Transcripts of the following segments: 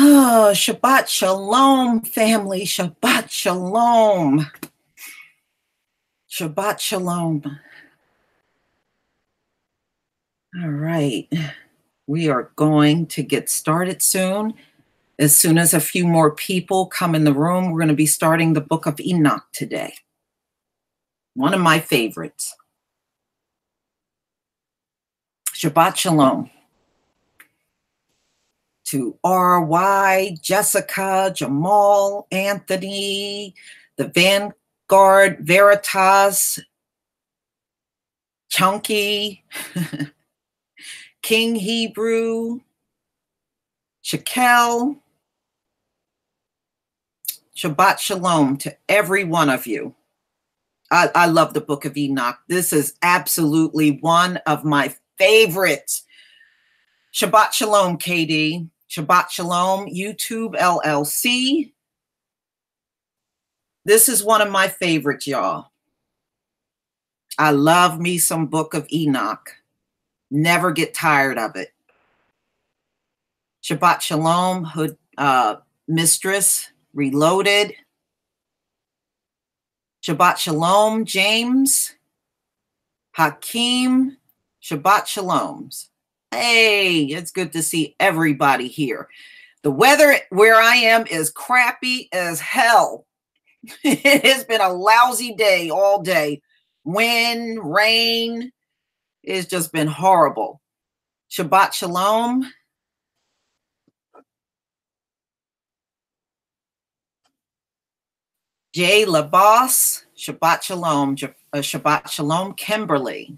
Oh, Shabbat Shalom, family. Shabbat Shalom. Shabbat Shalom. All right. We are going to get started soon. As soon as a few more people come in the room, we're going to be starting the book of Enoch today. One of my favorites. Shabbat Shalom. To R.Y., Jessica, Jamal, Anthony, the Vanguard, Veritas, Chunky, King Hebrew, Shakel. Shabbat Shalom to every one of you. I love the book of Enoch. This is absolutely one of my favorites. Shabbat Shalom, KD. Shabbat Shalom, YouTube LLC. This is one of my favorites, y'all. I love me some book of Enoch. Never get tired of it. Shabbat Shalom, Hood Mistress, Reloaded. Shabbat Shalom, James. Hakeem. Shabbat Shaloms. Hey, it's good to see everybody here. The weather where I am is crappy as hell. It has been a lousy day all day. Wind, rain. It's just been horrible. Shabbat Shalom. Jay LaBoss. Shabbat Shalom. Shabbat Shalom, Kimberly.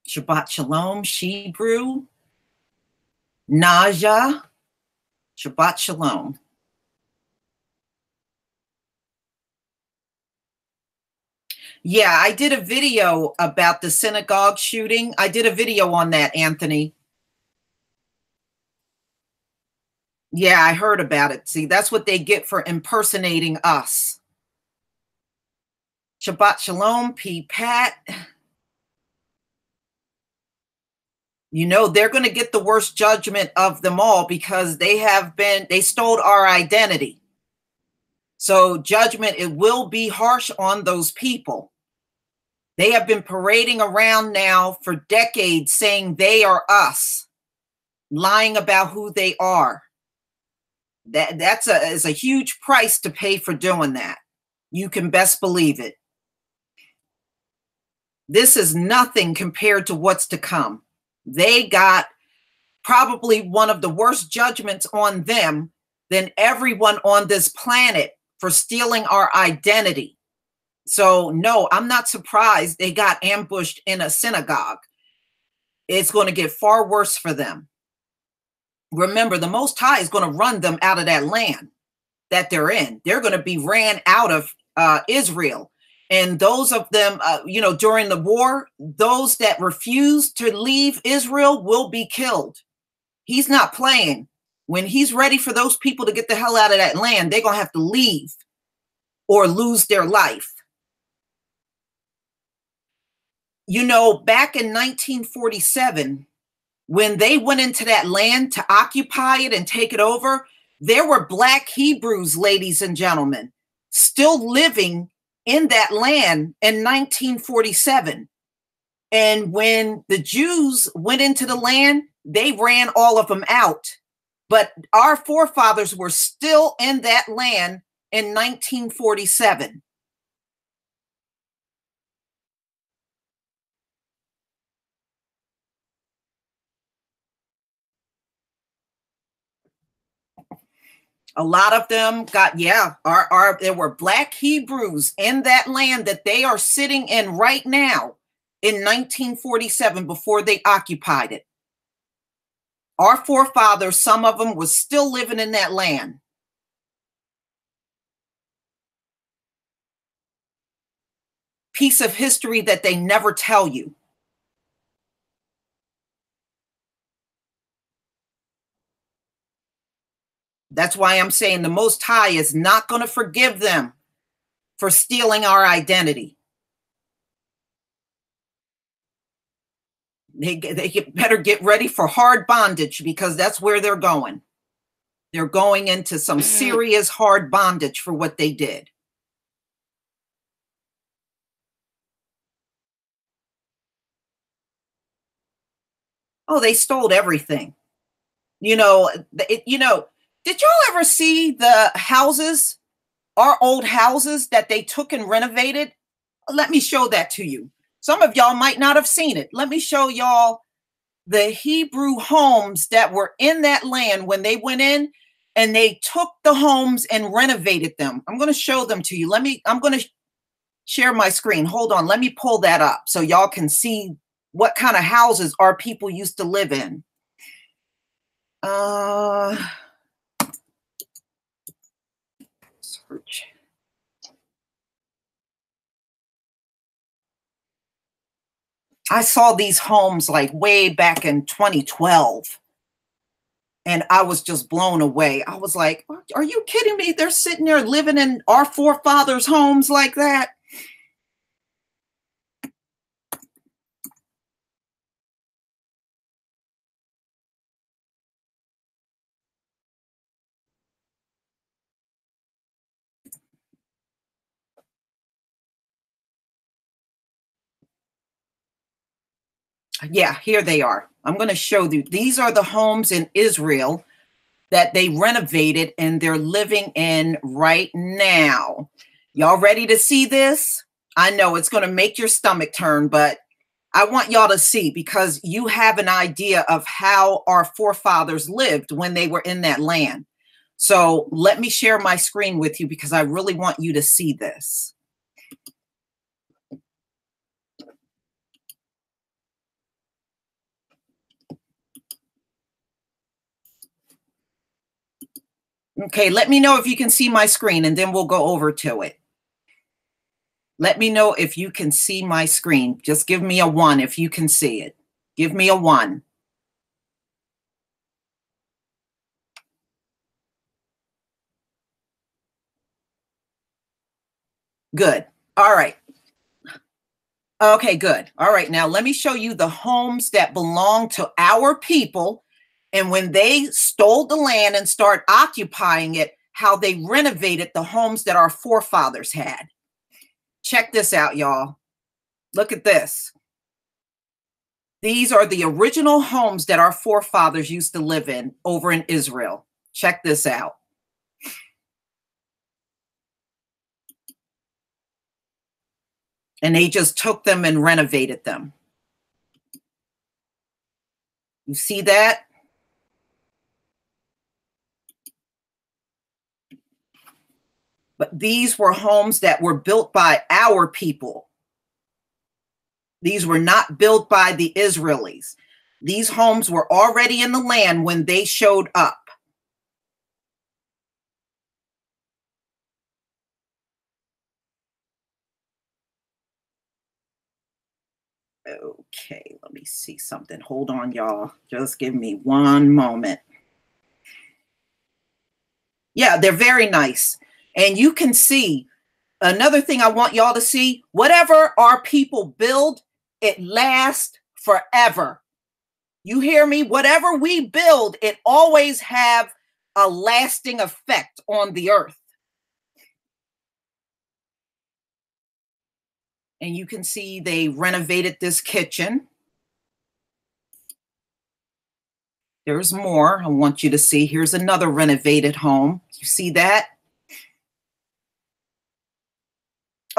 Shabbat Shalom, Shebrew. Naja. Shabbat Shalom. Yeah, I did a video about the synagogue shooting. I did a video on that, Anthony. Yeah, I heard about it. See, that's what they get for impersonating us. Shabbat Shalom, P. Pat. You know, they're going to get the worst judgment of them all because they stole our identity. So judgment, it will be harsh on those people. They have been parading around now for decades saying they are us, lying about who they are. Is a huge price to pay for doing that. You can best believe it. This is nothing compared to what's to come. They got probably one of the worst judgments on them than everyone on this planet for stealing our identity. So no, I'm not surprised they got ambushed in a synagogue. It's going to get far worse for them. Remember, the Most High is going to run them out of that land that they're in. They're going to be ran out of Israel. And those of them, during the war, those that refuse to leave Israel will be killed. He's not playing. When he's ready for those people to get the hell out of that land, they're going to have to leave or lose their life. You know, back in 1947, when they went into that land to occupy it and take it over, there were Black Hebrews, ladies and gentlemen, still living in that land in 1947. And when the Jews went into the land, they ran all of them out. But our forefathers were still in that land in 1947. A lot of them got, there were Black Hebrews in that land that they are sitting in right now. in 1947 before they occupied it. Our forefathers, some of them, was still living in that land. Piece of history that they never tell you. That's why I'm saying the Most High is not going to forgive them for stealing our identity. They better get ready for hard bondage, because that's where they're going. They're going into some serious hard bondage for what they did. Oh, they stole everything. You know, did y'all ever see the houses, our old houses that they took and renovated? Let me show that to you. Some of y'all might not have seen it. Let me show y'all the Hebrew homes that were in that land when they went in and they took the homes and renovated them. I'm going to show them to you. I'm going to share my screen. Hold on. Let me pull that up so y'all can see what kind of houses our people used to live in. Search. I saw these homes like way back in 2012. And I was just blown away. I was like, are you kidding me? They're sitting there living in our forefathers' homes like that. Yeah, here they are. I'm going to show you. These are the homes in Israel that they renovated and they're living in right now. Y'all ready to see this? I know it's going to make your stomach turn, but I want y'all to see, because you have an idea of how our forefathers lived when they were in that land. So let me share my screen with you, because I really want you to see this. Okay, let me know if you can see my screen, and then we'll go over to it. Let me know if you can see my screen. Just give me a 1 if you can see it. Give me a 1. Good. All right. Okay, good. All right, now let me show you the homes that belong to our people. And when they stole the land and started occupying it, how they renovated the homes that our forefathers had. Check this out, y'all. Look at this. These are the original homes that our forefathers used to live in over in Israel. Check this out. And they just took them and renovated them. You see that? But these were homes that were built by our people. These were not built by the Israelis. These homes were already in the land when they showed up. Okay, let me see something. Hold on, y'all. Just give me one moment. Yeah, they're very nice. And you can see, another thing I want y'all to see, whatever our people build, it lasts forever. You hear me? Whatever we build, it always have a lasting effect on the earth. And you can see they renovated this kitchen. There's more I want you to see. Here's another renovated home. You see that?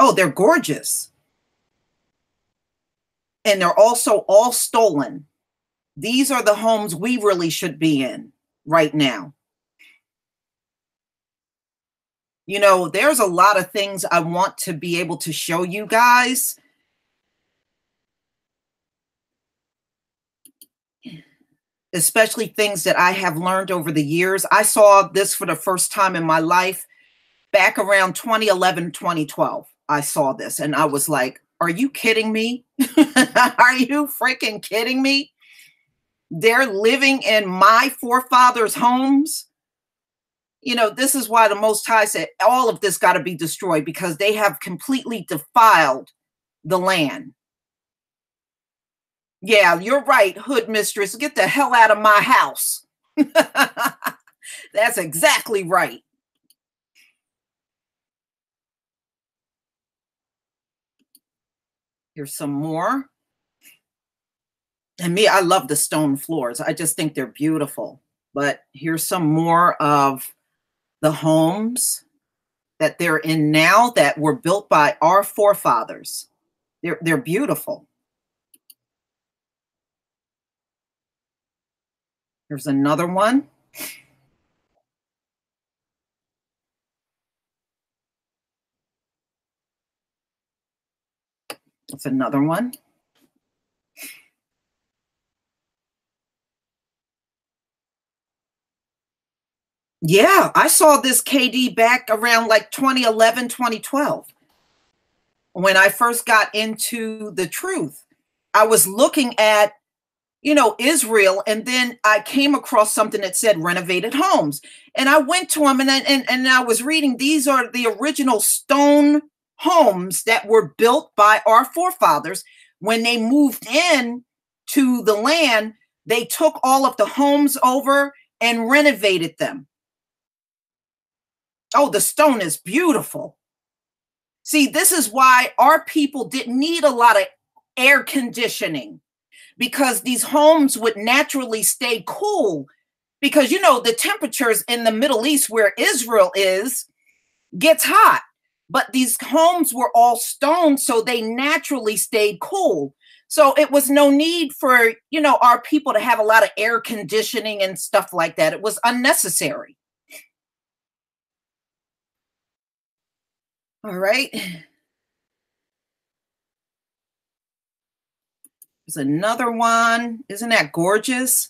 Oh, they're gorgeous. And they're also all stolen. These are the homes we really should be in right now. You know, there's a lot of things I want to be able to show you guys. especially things that I have learned over the years. I saw this for the first time in my life back around 2011, 2012. I saw this and I was like, are you kidding me? Are you freaking kidding me? They're living in my forefathers' homes. This is why the Most High said all of this got to be destroyed, because they have completely defiled the land. Yeah, you're right, hood mistress. Get the hell out of my house. That's exactly right. Here's some more. And me, I love the stone floors. I just think they're beautiful. But here's some more of the homes that they're in now that were built by our forefathers. They're beautiful. Here's another one. That's another one. Yeah, I saw this KD back around like 2011, 2012. When I first got into the truth, I was looking at, Israel, and then I came across something that said renovated homes. And I went to them and I was reading, these are the original stone homes that were built by our forefathers. When they moved in to the land, they took all of the homes over and renovated them. Oh, the stone is beautiful. See, this is why our people didn't need a lot of air conditioning, because these homes would naturally stay cool. Because, the temperatures in the Middle East, where Israel is, gets hot. But these homes were all stone, so they naturally stayed cool. So it was no need for, our people to have a lot of air conditioning and stuff like that. It was unnecessary. All right. There's another one. Isn't that gorgeous?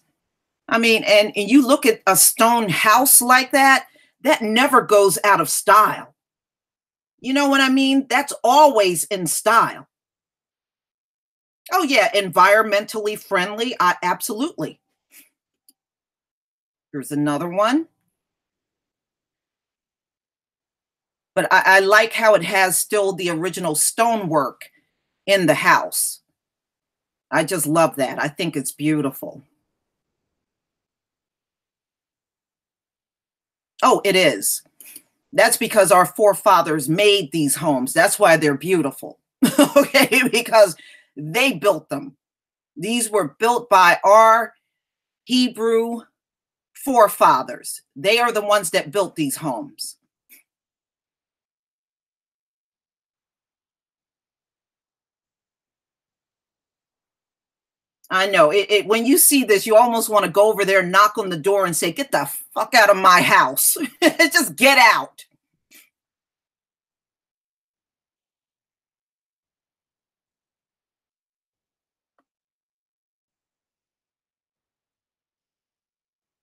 I mean, and you look at a stone house like that, that never goes out of style. You know what I mean? That's always in style. Oh, yeah, environmentally friendly. Absolutely. Here's another one. But I like how it has still the original stonework in the house. I just love that. I think it's beautiful. Oh, it is. That's because our forefathers made these homes. That's why they're beautiful. Okay, because they built them. These were built by our Hebrew forefathers. They are the ones that built these homes. I know it. When you see this, you almost want to go over there, knock on the door, and say, "Get the fuck out of my house! Just get out!"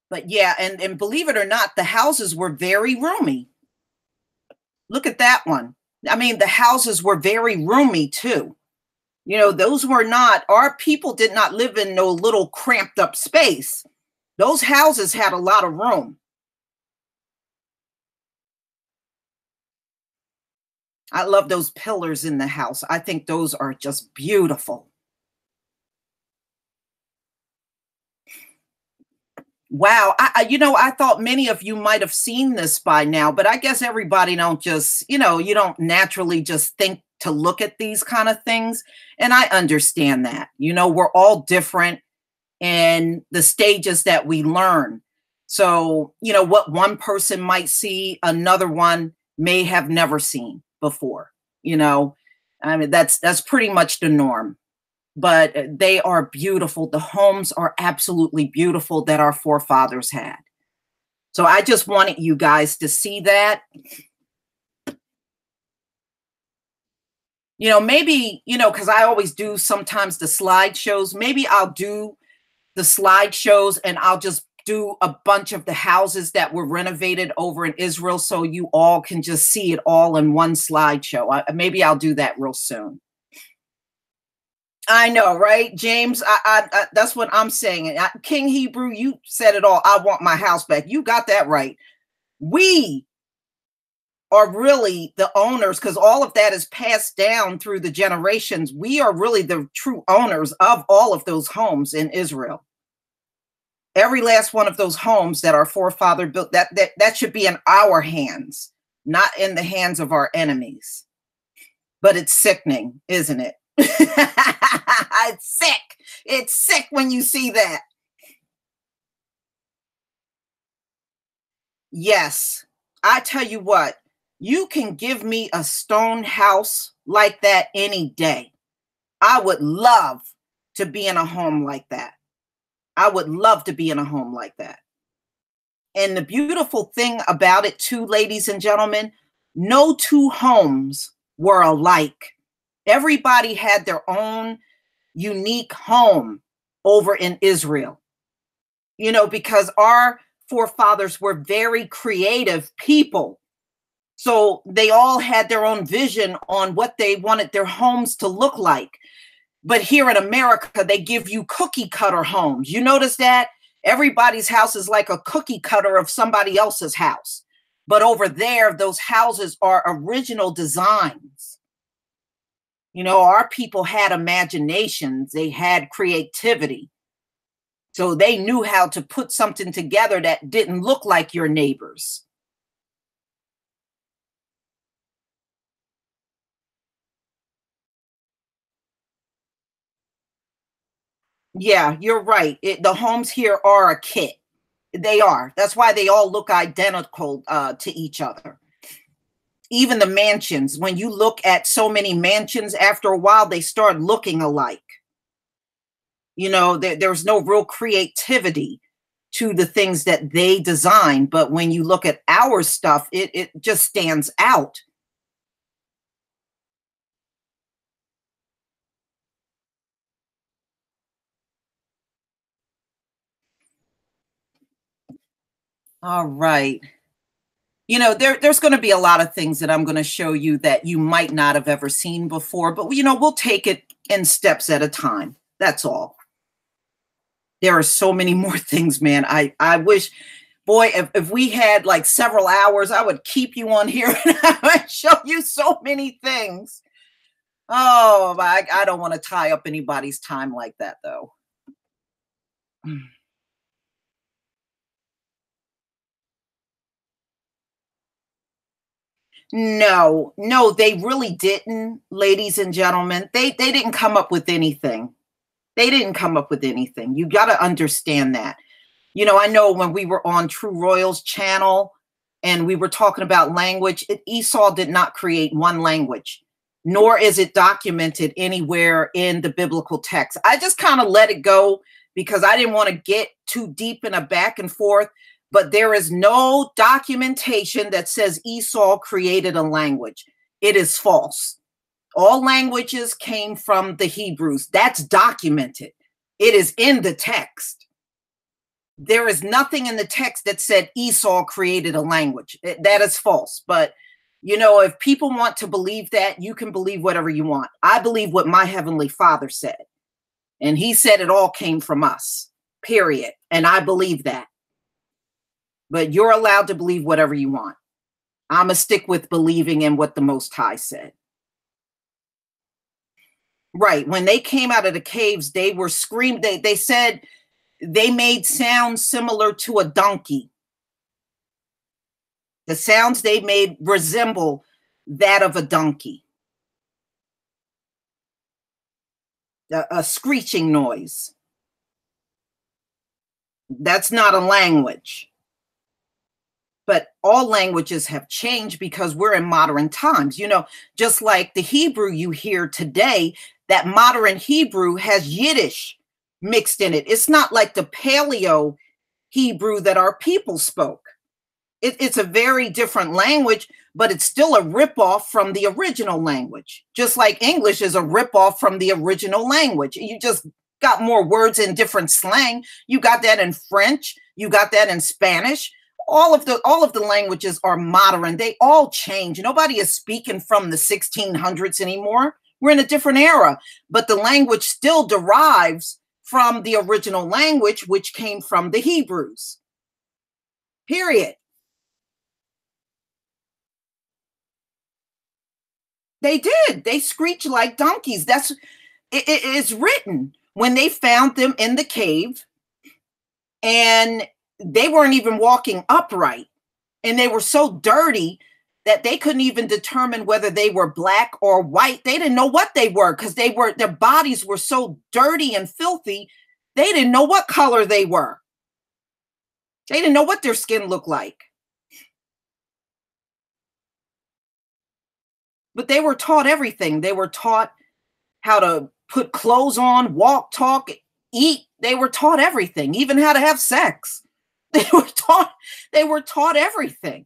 But yeah, and believe it or not, the houses were very roomy. Look at that one. I mean, the houses were very roomy too. Those were not, our people did not live in no little cramped up space. Those houses had a lot of room. I love those pillars in the house. I think those are just beautiful. Wow. I thought many of you might have seen this by now, but I guess everybody don't just, you don't naturally just think to look at these kind of things. And I understand that. We're all different in the stages that we learn. So, what one person might see, another one may have never seen before. I mean, that's pretty much the norm. But they are beautiful. The homes are absolutely beautiful that our forefathers had. So I just wanted you guys to see that. Maybe, because I always do sometimes the slideshows, maybe I'll do the slideshows, and I'll just do a bunch of the houses that were renovated over in Israel so you all can just see it all in one slideshow. Maybe I'll do that real soon. I know, right, James? That's what I'm saying. King Hebrew, you said it all. I want my house back. You got that right. We are really the owners, because all of that is passed down through the generations. We are really the true owners of all of those homes in Israel. Every last one of those homes that our forefather built, that should be in our hands, not in the hands of our enemies. But it's sickening, isn't it? It's sick. It's sick when you see that. Yes, I tell you what, you can give me a stone house like that any day. I would love to be in a home like that. I would love to be in a home like that. And the beautiful thing about it too, ladies and gentlemen, no two homes were alike. Everybody had their own unique home over in Israel. You know, because our forefathers were very creative people. So they all had their own vision on what they wanted their homes to look like. But here in America, they give you cookie cutter homes. You notice that? Everybody's house is like a cookie cutter of somebody else's house. But over there, those houses are original designs. You know, our people had imaginations. They had creativity. So they knew how to put something together that didn't look like your neighbor's. Yeah, you're right. The homes here are a kit. They are. That's why they all look identical to each other. Even the mansions, when you look at so many mansions, after a while, they start looking alike. You know, there's no real creativity to the things that they design. But when you look at our stuff, it just stands out. All right. You know, there's going to be a lot of things that I'm going to show you that you might not have ever seen before, but you know, we'll take it in steps at a time. That's all. There are so many more things, man. I wish, boy, if we had like several hours, I would keep you on here and I would show you so many things. Oh, I don't want to tie up anybody's time like that, though. No, no, they really didn't, ladies and gentlemen. They didn't come up with anything. They didn't come up with anything. You got to understand that. You know, I know when we were on True Royals channel and we were talking about language, Esau did not create one language, nor is it documented anywhere in the biblical text. I just kind of let it go because I didn't want to get too deep in a back and forth. But there is no documentation that says Esau created a language. It is false. All languages came from the Hebrews. That's documented. It is in the text. There is nothing in the text that said Esau created a language. That is false. But, you know, if people want to believe that, you can believe whatever you want. I believe what my Heavenly Father said. And he said it all came from us, period. And I believe that. But you're allowed to believe whatever you want. I'm going to stick with believing in what the Most High said. Right. When they came out of the caves, they were screaming. They said they made sounds similar to a donkey. The sounds they made resemble that of a donkey. A screeching noise. That's not a language. But all languages have changed because we're in modern times. You know, just like the Hebrew you hear today, that modern Hebrew has Yiddish mixed in it. It's not like the Paleo Hebrew that our people spoke. It's a very different language, but it's still a ripoff from the original language. Just like English is a ripoff from the original language. You just got more words in different slang. You got that in French. You got that in Spanish. All of the languages are modern. They all change. Nobody is speaking from the 1600s anymore. We're in a different era, but the language still derives from the original language, which came from the Hebrews. Period. They did. They screech like donkeys. It is written when they found them in the cave, and they weren't even walking upright, and they were so dirty that they couldn't even determine whether they were black or white. They didn't know what they were because their bodies were so dirty and filthy. They didn't know what color they were. They didn't know what their skin looked like. But they were taught everything. They were taught how to put clothes on, walk, talk, eat. They were taught everything, even how to have sex. They were taught everything.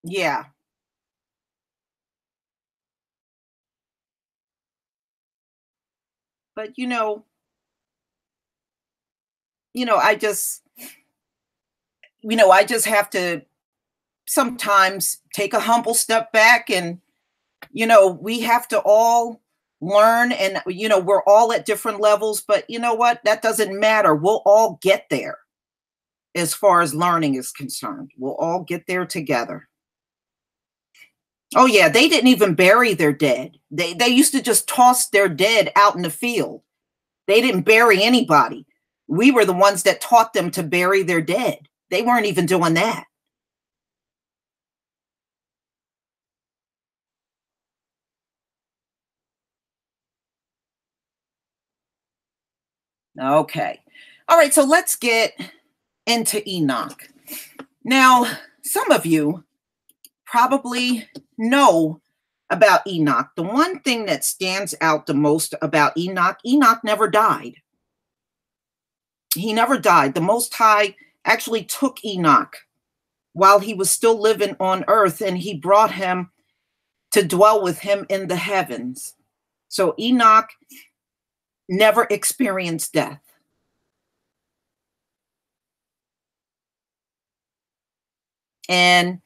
Yeah. But I just, I just have to sometimes take a humble step back, and we have to all learn, and we're all at different levels, but you know what? That doesn't matter. We'll all get there. As far as learning is concerned, we'll all get there together. Oh yeah, they didn't even bury their dead. They used to just toss their dead out in the field. They didn't bury anybody. We were the ones that taught them to bury their dead. They weren't even doing that. Okay. All right, so let's get into Enoch. Now, some of you probably know about Enoch. The one thing that stands out the most about Enoch, Enoch never died. He never died. The Most High actually took Enoch while he was still living on earth, and he brought him to dwell with him in the heavens. So Enoch never experienced death. And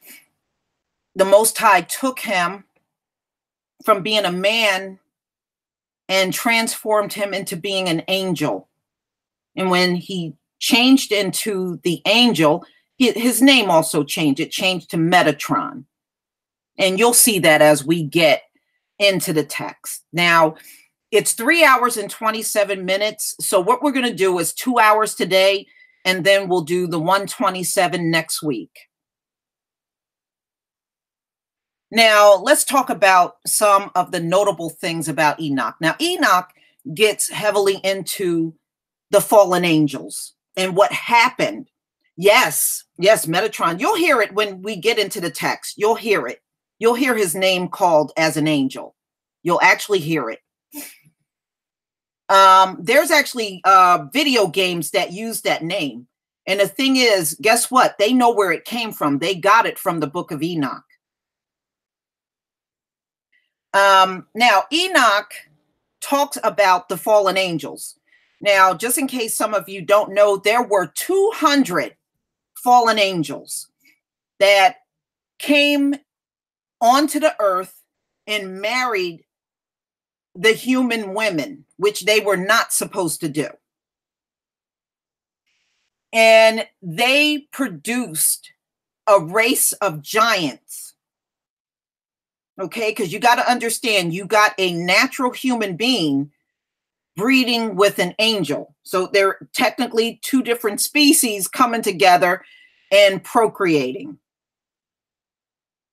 the Most High took him from being a man and transformed him into being an angel. And when he changed into the angel, his name also changed. It changed to Metatron. And you'll see that as we get into the text. Now, it's 3 hours and 27 minutes. So what we're going to do is 2 hours today, and then we'll do the 127 next week. Now, let's talk about some of the notable things about Enoch. Now, Enoch gets heavily into the fallen angels and what happened. Yes, Metatron. You'll hear it when we get into the text. You'll hear it. You'll hear his name called as an angel. You'll actually hear it. There's actually video games that use that name. And the thing is, guess what? They know where it came from. They got it from the book of Enoch. Now, Enoch talks about the fallen angels. Now, just in case some of you don't know, there were 200 fallen angels that came onto the earth and married the human women, which they were not supposed to do. And they produced a race of giants. Okay, because you got to understand, you got a natural human being breeding with an angel. So they're technically two different species coming together and procreating.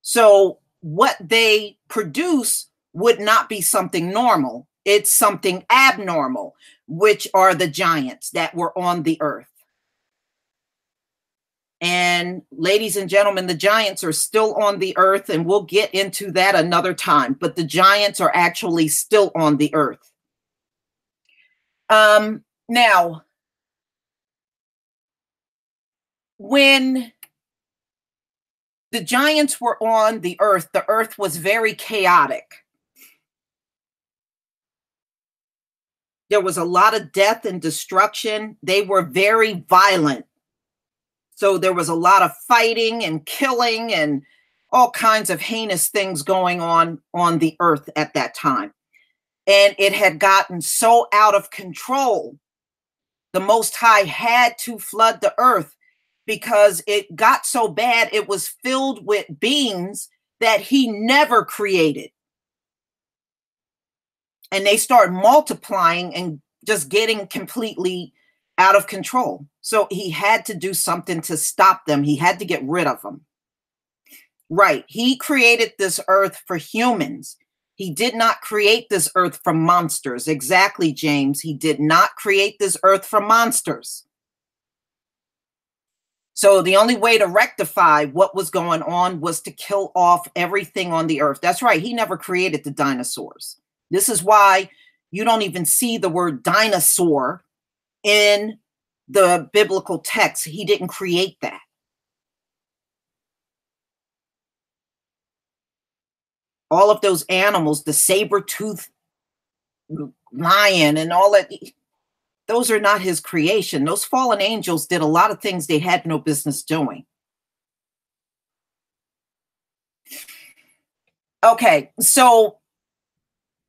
So what they produce would not be something normal. It's something abnormal, which are the giants that were on the earth. And ladies and gentlemen, the giants are still on the earth, and we'll get into that another time. But the giants are actually still on the earth. Now, When the giants were on the earth was very chaotic. There was a lot of death and destruction. They were very violent. So there was a lot of fighting and killing and all kinds of heinous things going on the earth at that time. And it had gotten so out of control. The Most High had to flood the earth because it got so bad. It was filled with beings that he never created. And they start multiplying and just getting completely out of control. So he had to do something to stop them. He had to get rid of them. Right. He created this earth for humans. He did not create this earth for monsters. Exactly, James. He did not create this earth for monsters. So the only way to rectify what was going on was to kill off everything on the earth. That's right. He never created the dinosaurs. This is why you don't even see the word dinosaur in the biblical text. He didn't create that. All of those animals, the saber-toothed lion and all that, those are not his creation. Those fallen angels did a lot of things they had no business doing. Okay, so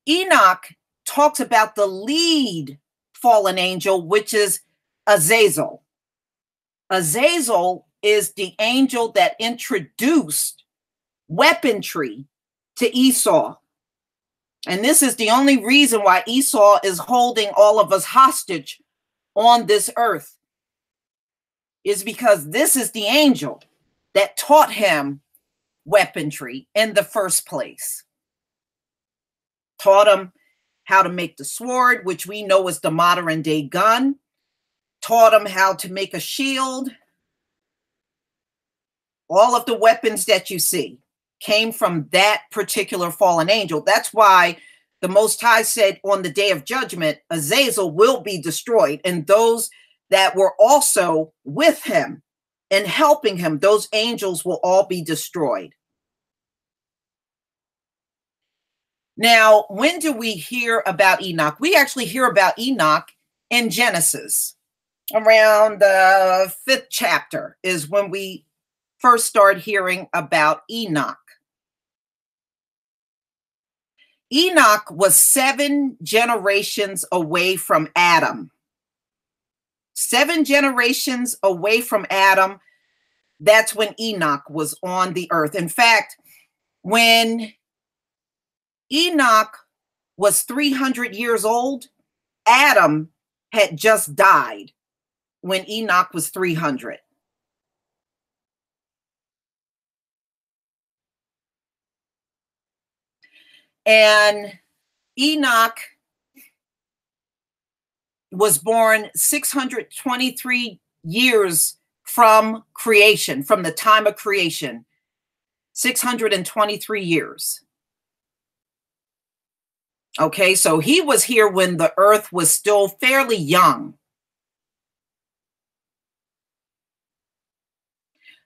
Enoch talks about the lead fallen angel, which is Azazel. Azazel is the angel that introduced weaponry to Esau. And this is the only reason why Esau is holding all of us hostage on this earth, is because this is the angel that taught him weaponry in the first place. Taught him how to make the sword, which we know is the modern day gun. Taught him how to make a shield. All of the weapons that you see came from that particular fallen angel. That's why the Most High said on the day of judgment, Azazel will be destroyed. And those that were also with him and helping him, those angels will all be destroyed. Now, when do we hear about Enoch? We actually hear about Enoch in Genesis. Around the 5th chapter is when we first start hearing about Enoch. Enoch was 7 generations away from Adam. 7 generations away from Adam. That's when Enoch was on the earth. In fact, when Enoch was 300 years old, Adam had just died when Enoch was 300. And Enoch was born 623 years from creation, from the time of creation. 623 years. Okay, so he was here when the earth was still fairly young.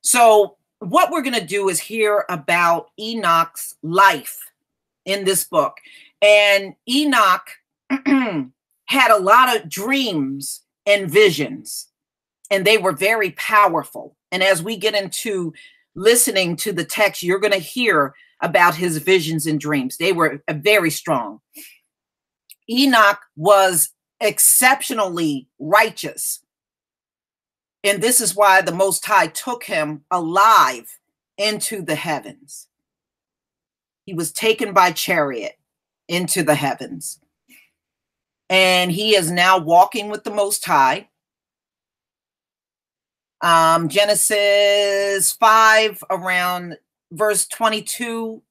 So what we're going to do is hear about Enoch's life in this book. And Enoch had a lot of dreams and visions, and they were very powerful. And as we get into listening to the text, you're going to hear about his visions and dreams. They were very strong. Enoch was exceptionally righteous. And this is why the Most High took him alive into the heavens. He was taken by chariot into the heavens. And he is now walking with the Most High. Genesis 5, around verse 22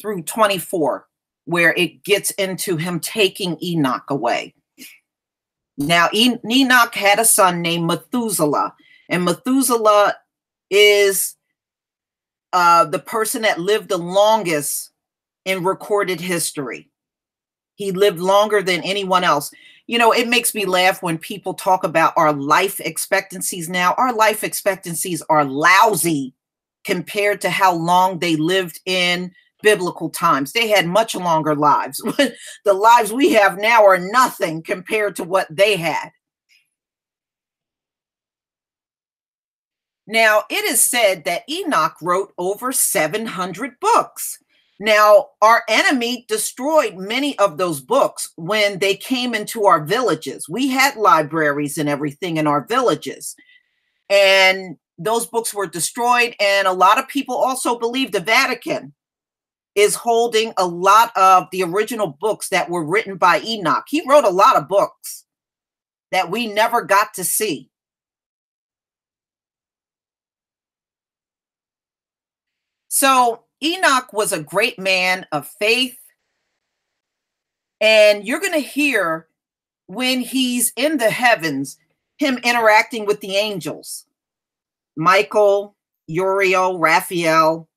through 24, where it gets into him taking Enoch away. Now, Enoch had a son named Methuselah, and Methuselah is the person that lived the longest in recorded history. He lived longer than anyone else. It makes me laugh when people talk about our life expectancies now. Our life expectancies are lousy compared to how long they lived in biblical times. They had much longer lives. The lives we have now are nothing compared to what they had. Now, it is said that Enoch wrote over 700 books. Now, our enemy destroyed many of those books when they came into our villages. We had libraries and everything in our villages, and those books were destroyed. And a lot of people also believe the Vatican is holding a lot of the original books that were written by Enoch. He wrote a lot of books that we never got to see. So Enoch was a great man of faith. And you're going to hear when he's in the heavens, him interacting with the angels, Michael, Uriel, Raphael.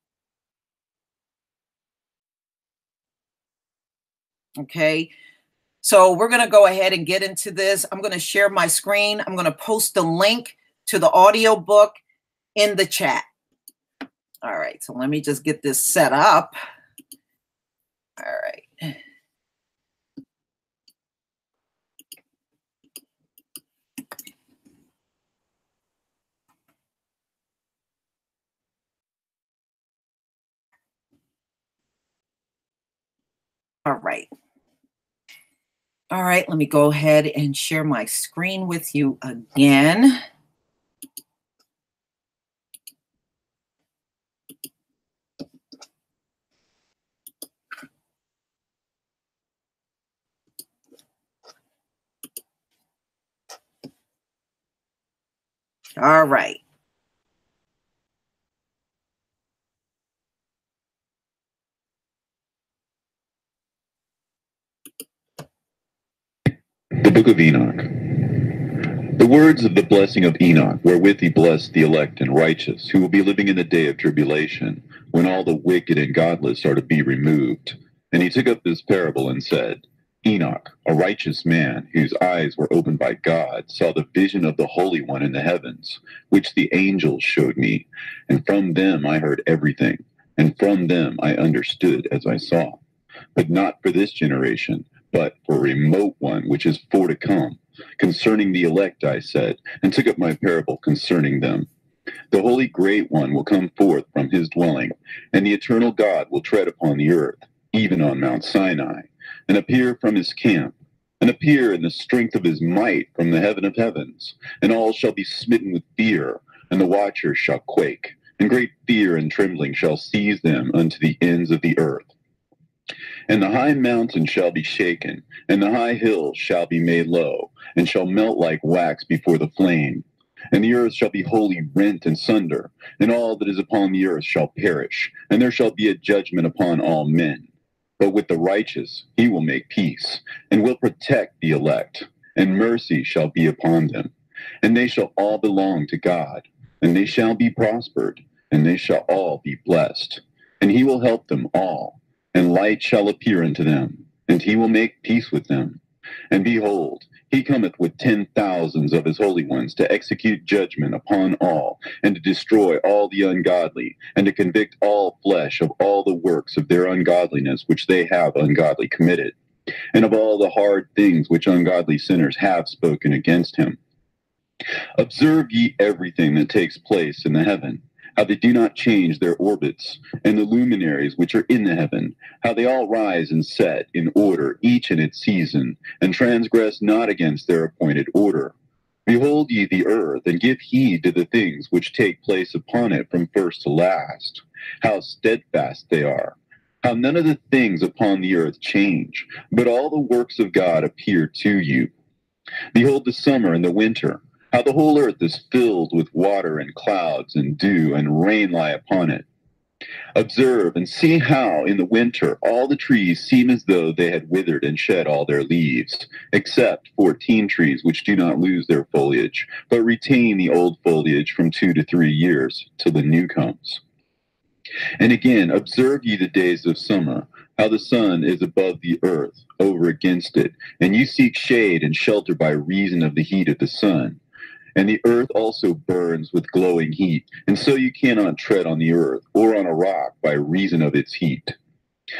Okay. So we're going to go ahead and get into this. I'm going to share my screen. I'm going to post the link to the audio book in the chat. All right. So let me just get this set up. All right. All right. All right, let me go ahead and share my screen with you again. All right. The Book of Enoch. The words of the blessing of Enoch, wherewith he blessed the elect and righteous, who will be living in the day of tribulation, when all the wicked and godless are to be removed. And he took up this parable and said, Enoch, a righteous man, whose eyes were opened by God, saw the vision of the Holy One in the heavens, which the angels showed me. And from them I heard everything, and from them I understood as I saw. But not for this generation, but for a remote one which is for to come. Concerning the elect, I said, and took up my parable concerning them. The Holy Great One will come forth from his dwelling, and the eternal God will tread upon the earth, even on Mount Sinai, and appear from his camp, and appear in the strength of his might from the heaven of heavens. And all shall be smitten with fear, and the watchers shall quake, and great fear and trembling shall seize them unto the ends of the earth. And the high mountain shall be shaken, and the high hills shall be made low, and shall melt like wax before the flame. And the earth shall be wholly rent and sunder, and all that is upon the earth shall perish, and there shall be a judgment upon all men. But with the righteous he will make peace, and will protect the elect, and mercy shall be upon them. And they shall all belong to God, and they shall be prospered, and they shall all be blessed. And he will help them all. And light shall appear unto them, and he will make peace with them. And behold, he cometh with 10,000s of his holy ones to execute judgment upon all, and to destroy all the ungodly, and to convict all flesh of all the works of their ungodliness which they have ungodly committed, and of all the hard things which ungodly sinners have spoken against him. Observe ye everything that takes place in the heaven, how they do not change their orbits, and the luminaries which are in the heaven, how they all rise and set in order, each in its season, and transgress not against their appointed order. Behold ye the earth, and give heed to the things which take place upon it from first to last, how steadfast they are, how none of the things upon the earth change, but all the works of God appear to you. Behold the summer and the winter, how the whole earth is filled with water and clouds and dew, and rain lie upon it. Observe and see how in the winter all the trees seem as though they had withered and shed all their leaves, except 14 trees which do not lose their foliage, but retain the old foliage from 2 to 3 years, till the new comes. And again, observe ye the days of summer, how the sun is above the earth, over against it, and you seek shade and shelter by reason of the heat of the sun. And the earth also burns with glowing heat, and so you cannot tread on the earth, or on a rock by reason of its heat.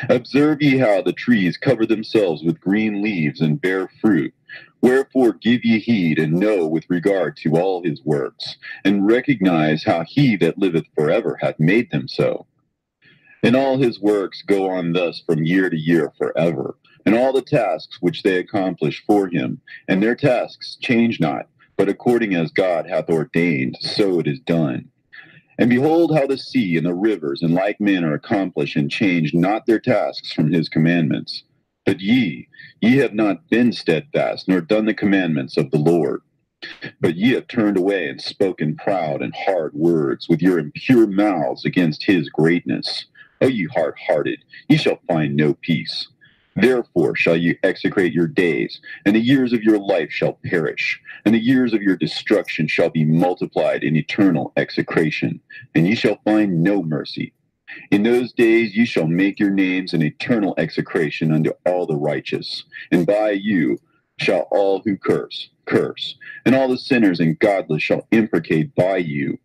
Observe ye how the trees cover themselves with green leaves and bear fruit. Wherefore give ye heed, and know with regard to all his works, and recognize how he that liveth forever hath made them so. And all his works go on thus from year to year forever, and all the tasks which they accomplish for him, and their tasks change not, but according as God hath ordained, so it is done. And behold how the sea and the rivers in like manner accomplish and change not their tasks from his commandments. But ye have not been steadfast, nor done the commandments of the Lord. But ye have turned away and spoken proud and hard words with your impure mouths against his greatness. O ye hard-hearted, ye shall find no peace. Therefore shall you execrate your days, and the years of your life shall perish, and the years of your destruction shall be multiplied in eternal execration, and ye shall find no mercy. In those days ye shall make your names an eternal execration unto all the righteous, and by you shall all who curse, and all the sinners and godless shall imprecate by you.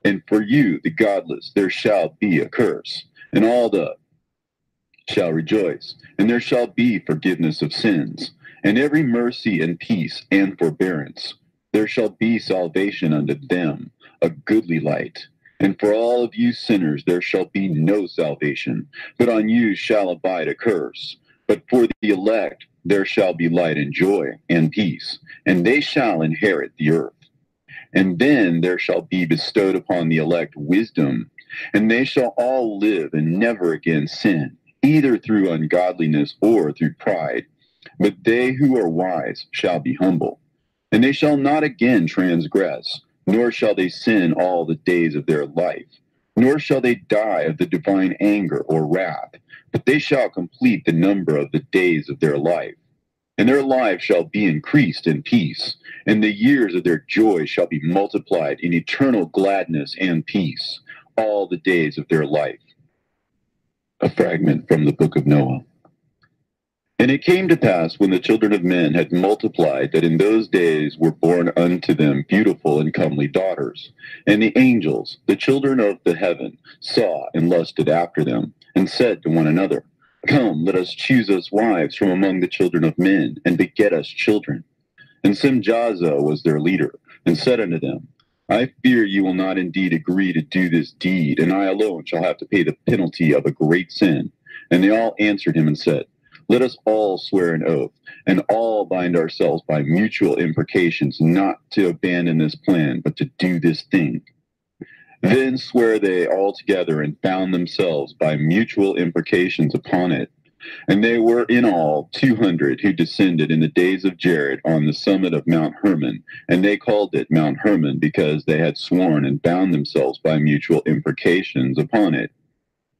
And for you, the godless, there shall be a curse, and all the shall rejoice, and there shall be forgiveness of sins, and every mercy and peace and forbearance. There shall be salvation unto them, a goodly light. And for all of you sinners there shall be no salvation, but on you shall abide a curse. But for the elect there shall be light and joy and peace, and they shall inherit the earth. And then there shall be bestowed upon the elect wisdom, and they shall all live and never again sin, either through ungodliness or through pride. But they who are wise shall be humble, and they shall not again transgress, nor shall they sin all the days of their life, nor shall they die of the divine anger or wrath, but they shall complete the number of the days of their life. And their lives shall be increased in peace, and the years of their joy shall be multiplied in eternal gladness and peace, all the days of their life. A fragment from the book of Noah. And it came to pass, when the children of men had multiplied, that in those days were born unto them beautiful and comely daughters. And the angels, the children of the heaven, saw and lusted after them, and said to one another, Come, let us choose us wives from among the children of men, and beget us children. And Simjaza was their leader, and said unto them, I fear you will not indeed agree to do this deed, and I alone shall have to pay the penalty of a great sin. And they all answered him and said, Let us all swear an oath, and all bind ourselves by mutual imprecations, not to abandon this plan, but to do this thing. Then swear they all together, and bound themselves by mutual imprecations upon it. And they were in all 200 who descended in the days of Jared on the summit of Mount Hermon, and they called it Mount Hermon because they had sworn and bound themselves by mutual imprecations upon it.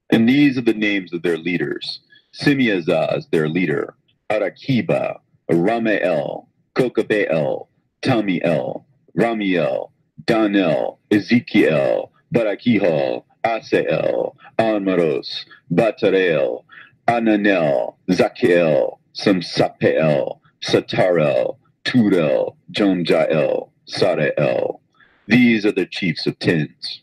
And these are the names of their leaders: Simeazaz, their leader, Arakiba, Ramael, Kokabeel, Tamiel, Ramiel, Danel, Ezekiel, Barakihal, Asael, Almaros, Batarel, Ananel, Zakiel, Samsapeel, Satarel, Turel, Jonjael, Sarael. These are the chiefs of tens.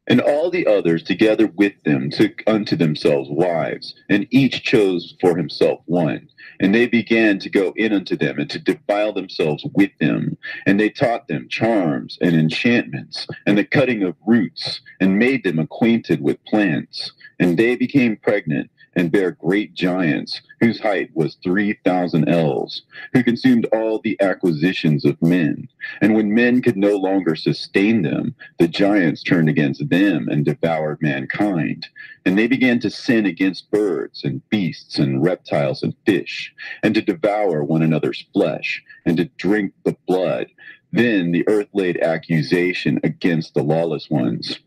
And all the others together with them took unto themselves wives, and each chose for himself one. And they began to go in unto them, and to defile themselves with them. And they taught them charms and enchantments, and the cutting of roots, and made them acquainted with plants. And they became pregnant, and bare great giants, whose height was 3,000 ells, who consumed all the acquisitions of men. And when men could no longer sustain them, the giants turned against them and devoured mankind. And they began to sin against birds and beasts and reptiles and fish, and to devour one another's flesh, and to drink the blood. Then the earth laid accusation against the lawless ones.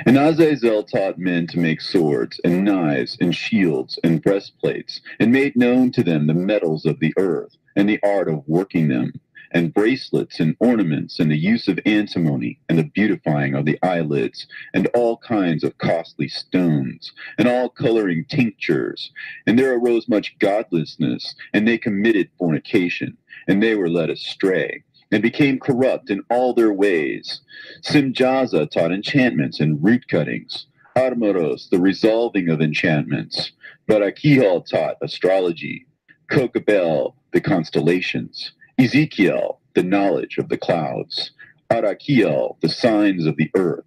And Azazel taught men to make swords, and knives, and shields, and breastplates, and made known to them the metals of the earth, and the art of working them. and bracelets and ornaments, and the use of antimony, and the beautifying of the eyelids, and all kinds of costly stones, and all coloring tinctures. And there arose much godlessness, and they committed fornication, and they were led astray, and became corrupt in all their ways. Simjaza taught enchantments and root cuttings. Armoros, the resolving of enchantments. Barakihal taught astrology. Kokabel, the constellations. Ezekiel, the knowledge of the clouds. Arakiel, the signs of the earth.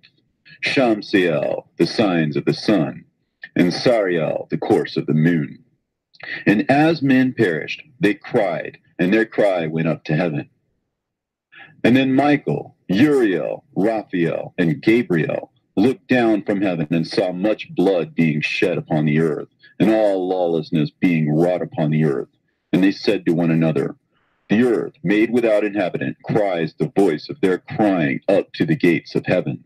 Shamsiel, the signs of the sun. And Sariel, the course of the moon. And as men perished, they cried, and their cry went up to heaven. And then Michael, Uriel, Raphael, and Gabriel looked down from heaven and saw much blood being shed upon the earth, and all lawlessness being wrought upon the earth. And they said to one another, the earth, made without inhabitant, cries the voice of their crying up to the gates of heaven.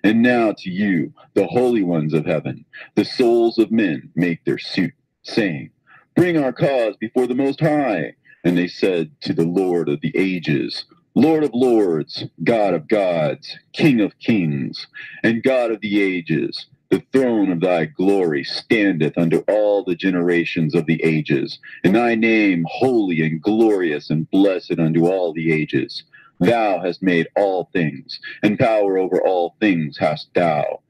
And now to you, the holy ones of heaven, the souls of men make their suit, saying, bring our cause before the Most High. And they said to the Lord of the ages, Lord of lords, God of gods, King of kings, and God of the ages, the throne of thy glory standeth unto all the generations of the ages, and thy name holy and glorious and blessed unto all the ages. Thou hast made all things, and power over all things hast thou.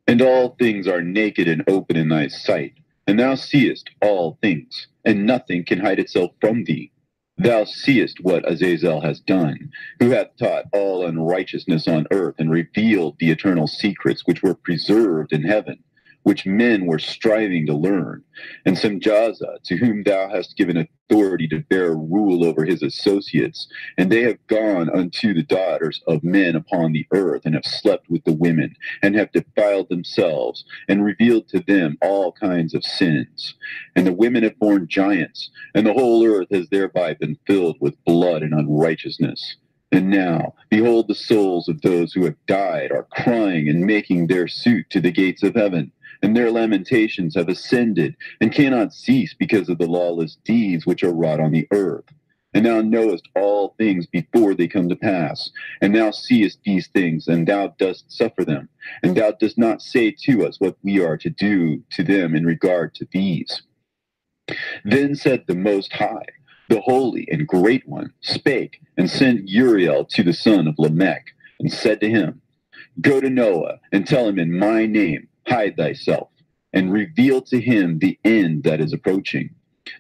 And all things are naked and open in thy sight, and thou seest all things, and nothing can hide itself from thee. Thou seest what Azazel has done, who hath taught all unrighteousness on earth, and revealed the eternal secrets which were preserved in heaven, which men were striving to learn. And Simjaza, to whom thou hast given authority to bear rule over his associates, and they have gone unto the daughters of men upon the earth, and have slept with the women, and have defiled themselves, and revealed to them all kinds of sins. And the women have borne giants, and the whole earth has thereby been filled with blood and unrighteousness. And now, behold, the souls of those who have died are crying and making their suit to the gates of heaven, and their lamentations have ascended, and cannot cease because of the lawless deeds which are wrought on the earth. And thou knowest all things before they come to pass, and thou seest these things, and thou dost suffer them, and thou dost not say to us what we are to do to them in regard to these. Then said the Most High, the Holy and Great One, spake, and sent Uriel to the son of Lamech, and said to him, go to Noah, and tell him in my name, hide thyself, and reveal to him the end that is approaching,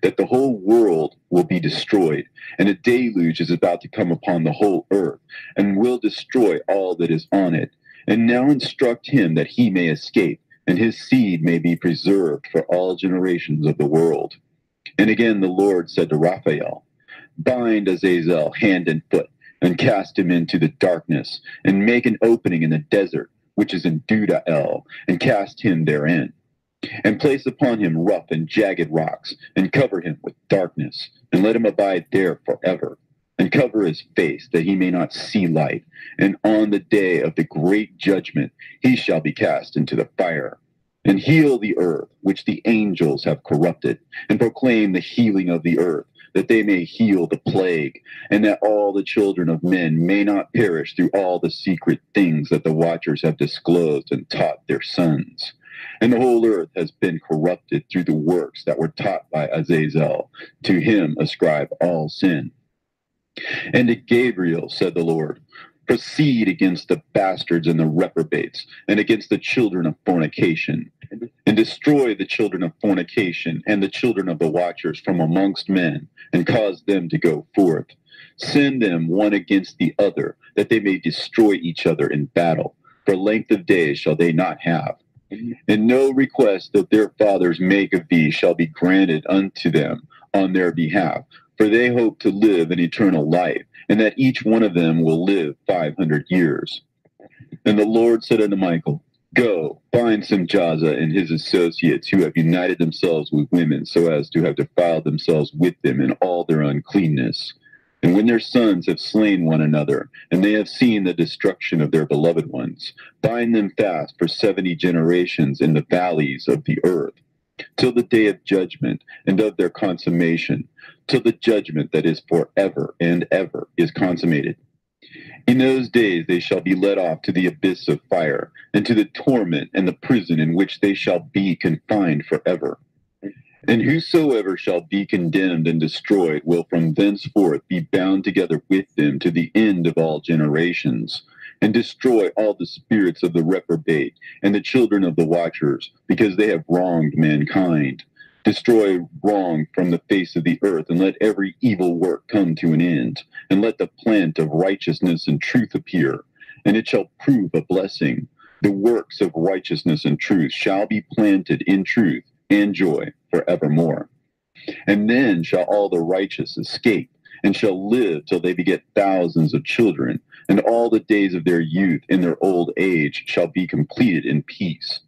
that the whole world will be destroyed, and a deluge is about to come upon the whole earth, and will destroy all that is on it. And now instruct him that he may escape, and his seed may be preserved for all generations of the world. And again the Lord said to Raphael, bind Azazel hand and foot, and cast him into the darkness, and make an opening in the desert, which is in Dudael, and cast him therein. And place upon him rough and jagged rocks, and cover him with darkness, and let him abide there forever. And cover his face, that he may not see light. And on the day of the great judgment he shall be cast into the fire. And heal the earth, which the angels have corrupted, and proclaim the healing of the earth, that they may heal the plague, and that all the children of men may not perish through all the secret things that the watchers have disclosed and taught their sons. And the whole earth has been corrupted through the works that were taught by Azazel. To him ascribe all sin. And to Gabriel said the Lord, proceed against the bastards and the reprobates, and against the children of fornication, and destroy the children of fornication and the children of the watchers from amongst men, and cause them to go forth. Send them one against the other, that they may destroy each other in battle. For length of days shall they not have. And no request that their fathers make of thee shall be granted unto them on their behalf, for they hope to live an eternal life, and that each one of them will live 500 years. And the Lord said unto Michael, go, bind Simjaza and his associates, who have united themselves with women, so as to have defiled themselves with them in all their uncleanness. And when their sons have slain one another, and they have seen the destruction of their beloved ones, bind them fast for 70 generations in the valleys of the earth. till the day of judgment and of their consummation, till the judgment that is forever and ever is consummated. In those days they shall be led off to the abyss of fire, and to the torment and the prison in which they shall be confined forever. And whosoever shall be condemned and destroyed will from thenceforth be bound together with them to the end of all generations, and destroy all the spirits of the reprobate and the children of the watchers, because they have wronged mankind. Destroy wrong from the face of the earth, and let every evil work come to an end, and let the plant of righteousness and truth appear, and it shall prove a blessing. The works of righteousness and truth shall be planted in truth and joy forevermore. And then shall all the righteous escape, and shall live till they beget thousands of children, and all the days of their youth and their old age shall be completed in peace.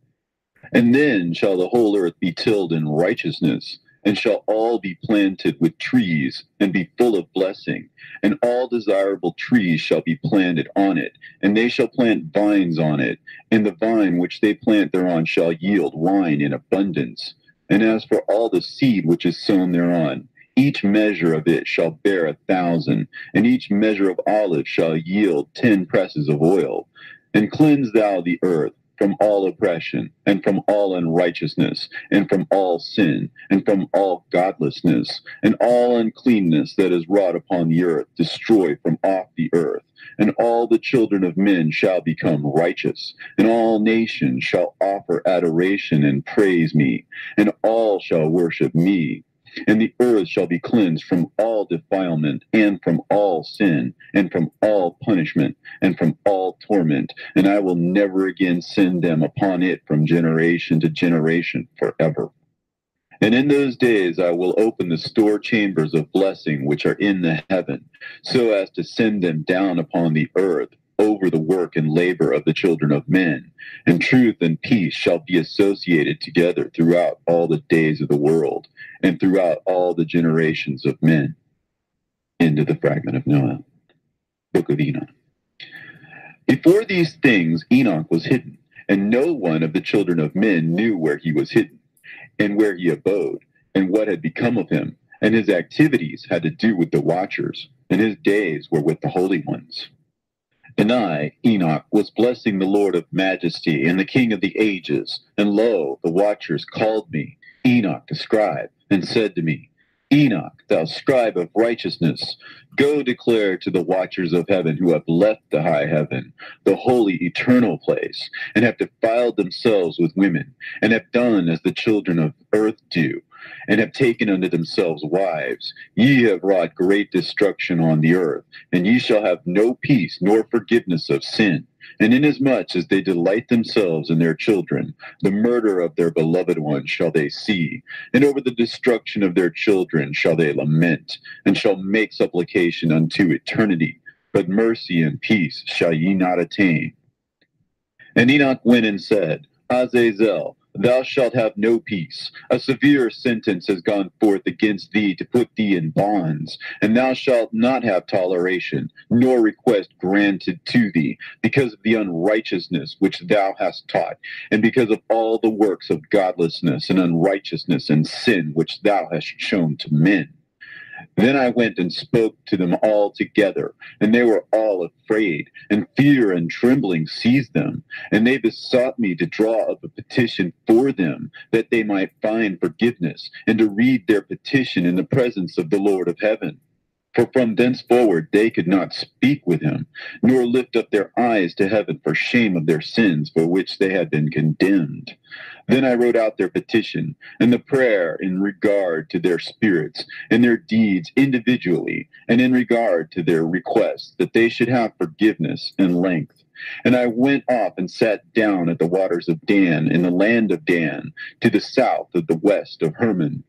And then shall the whole earth be tilled in righteousness, and shall all be planted with trees, and be full of blessing. And all desirable trees shall be planted on it, and they shall plant vines on it, and the vine which they plant thereon shall yield wine in abundance. And as for all the seed which is sown thereon, each measure of it shall bear 1,000, and each measure of olive shall yield 10 presses of oil. And cleanse thou the earth from all oppression, and from all unrighteousness, and from all sin, and from all godlessness, and all uncleanness that is wrought upon the earth, destroy from off the earth. And all the children of men shall become righteous, and all nations shall offer adoration and praise me, and all shall worship me. And the earth shall be cleansed from all defilement, and from all sin, and from all punishment, and from all torment. And I will never again send them upon it from generation to generation forever. And in those days I will open the store chambers of blessing which are in the heaven, so as to send them down upon the earth over the work and labor of the children of men. And truth and peace shall be associated together throughout all the days of the world, and throughout all the generations of men. End of the fragment of Noah. Book of Enoch. Before these things Enoch was hidden, and no one of the children of men knew where he was hidden, and where he abode, and what had become of him. And his activities had to do with the watchers, and his days were with the holy ones. And I, Enoch, was blessing the Lord of majesty and the King of the ages. And lo, the watchers called me, Enoch the scribe, and said to me, Enoch, thou scribe of righteousness, go declare to the watchers of heaven who have left the high heaven, the holy eternal place, and have defiled themselves with women, and have done as the children of earth do, and have taken unto themselves wives. Ye have wrought great destruction on the earth, and ye shall have no peace nor forgiveness of sin. And inasmuch as they delight themselves in their children, the murder of their beloved ones shall they see, and over the destruction of their children shall they lament, and shall make supplication unto eternity. But mercy and peace shall ye not attain. And Enoch went and said, Azazel, thou shalt have no peace. A severe sentence has gone forth against thee to put thee in bonds, and thou shalt not have toleration, nor request granted to thee, because of the unrighteousness which thou hast taught, and because of all the works of godlessness and unrighteousness and sin which thou hast shown to men. Then I went and spoke to them all together, and they were all afraid, and fear and trembling seized them. And they besought me to draw up a petition for them, that they might find forgiveness, and to read their petition in the presence of the Lord of heaven. For from thenceforward they could not speak with him, nor lift up their eyes to heaven for shame of their sins for which they had been condemned. Then I wrote out their petition, and the prayer in regard to their spirits, and their deeds individually, and in regard to their requests, that they should have forgiveness and length. And I went off and sat down at the waters of Dan, in the land of Dan, to the south of the west of Hermon.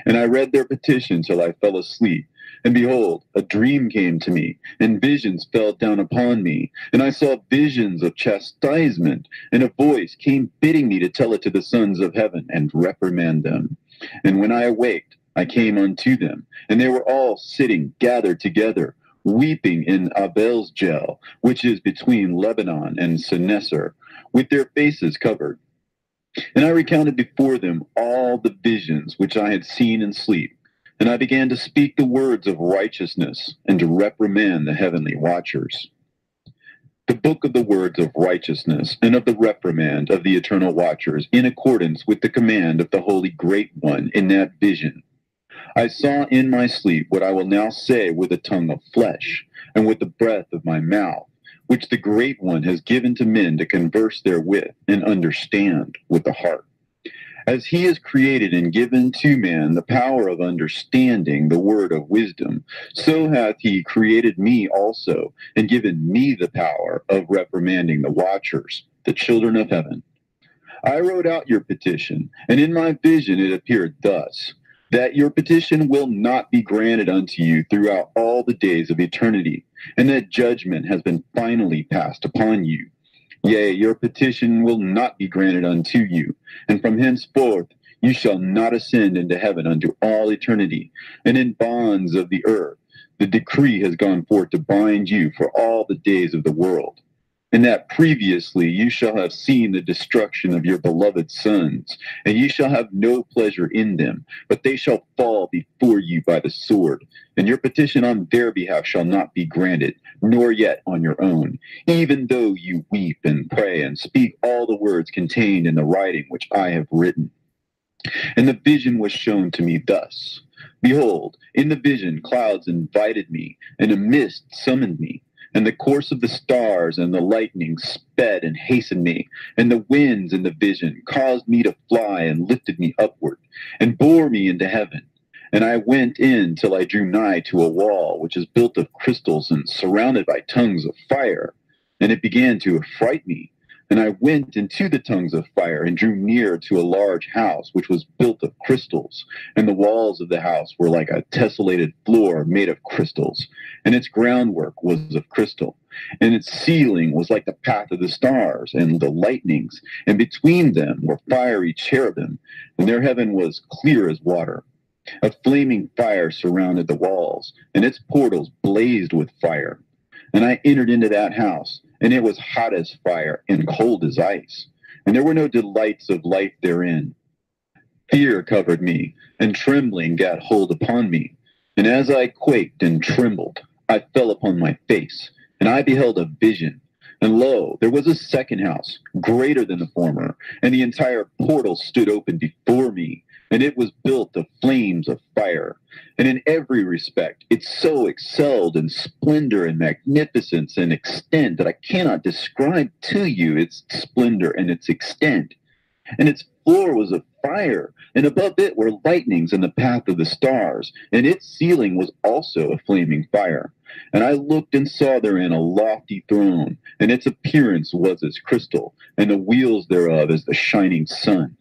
And I read their petition till I fell asleep. And behold, a dream came to me, and visions fell down upon me. And I saw visions of chastisement, and a voice came bidding me to tell it to the sons of heaven, and reprimand them. And when I awaked, I came unto them, and they were all sitting gathered together, weeping in Abel's gel, which is between Lebanon and Seneser, with their faces covered. And I recounted before them all the visions which I had seen in sleep. And I began to speak the words of righteousness and to reprimand the heavenly watchers. The book of the words of righteousness and of the reprimand of the eternal watchers, in accordance with the command of the Holy Great One in that vision. I saw in my sleep what I will now say with a tongue of flesh and with the breath of my mouth, which the Great One has given to men to converse therewith and understand with the heart. As he has created and given to man the power of understanding the word of wisdom, so hath he created me also, and given me the power of reprimanding the watchers, the children of heaven. I wrote out your petition, and in my vision it appeared thus, that your petition will not be granted unto you throughout all the days of eternity, and that judgment has been finally passed upon you. Yea, your petition will not be granted unto you, and from henceforth you shall not ascend into heaven unto all eternity, and in bonds of the earth the decree has gone forth to bind you for all the days of the world. And that previously you shall have seen the destruction of your beloved sons, and ye shall have no pleasure in them, but they shall fall before you by the sword. And your petition on their behalf shall not be granted, nor yet on your own, even though you weep and pray and speak all the words contained in the writing which I have written. And the vision was shown to me thus. Behold, in the vision clouds invited me, and a mist summoned me. And the course of the stars and the lightning sped and hastened me, and the winds in the vision caused me to fly and lifted me upward, and bore me into heaven. And I went in till I drew nigh to a wall which is built of crystals and surrounded by tongues of fire. And it began to affright me. And I went into the tongues of fire and drew near to a large house which was built of crystals. And the walls of the house were like a tessellated floor made of crystals. And its groundwork was of crystal. And its ceiling was like the path of the stars and the lightnings. And between them were fiery cherubim. And their heaven was clear as water. A flaming fire surrounded the walls, and its portals blazed with fire. And I entered into that house, and it was hot as fire and cold as ice, and there were no delights of life therein. Fear covered me, and trembling gat hold upon me. And as I quaked and trembled, I fell upon my face, and I beheld a vision. And lo, there was a second house, greater than the former, and the entire portal stood open before me. And it was built of flames of fire. And in every respect, it so excelled in splendor and magnificence and extent that I cannot describe to you its splendor and its extent. And its floor was of fire, and above it were lightnings in the path of the stars, and its ceiling was also a flaming fire. And I looked and saw therein a lofty throne, and its appearance was as crystal, and the wheels thereof as the shining sun.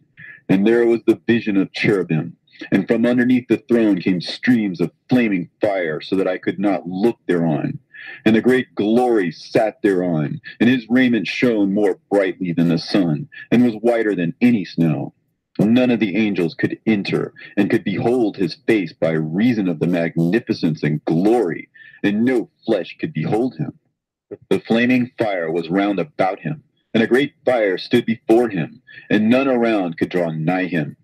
And there was the vision of cherubim, and from underneath the throne came streams of flaming fire, so that I could not look thereon. And the great glory sat thereon, and his raiment shone more brightly than the sun, and was whiter than any snow. None of the angels could enter, and could behold his face by reason of the magnificence and glory, and no flesh could behold him. The flaming fire was round about him, and a great fire stood before him, and none around could draw nigh him.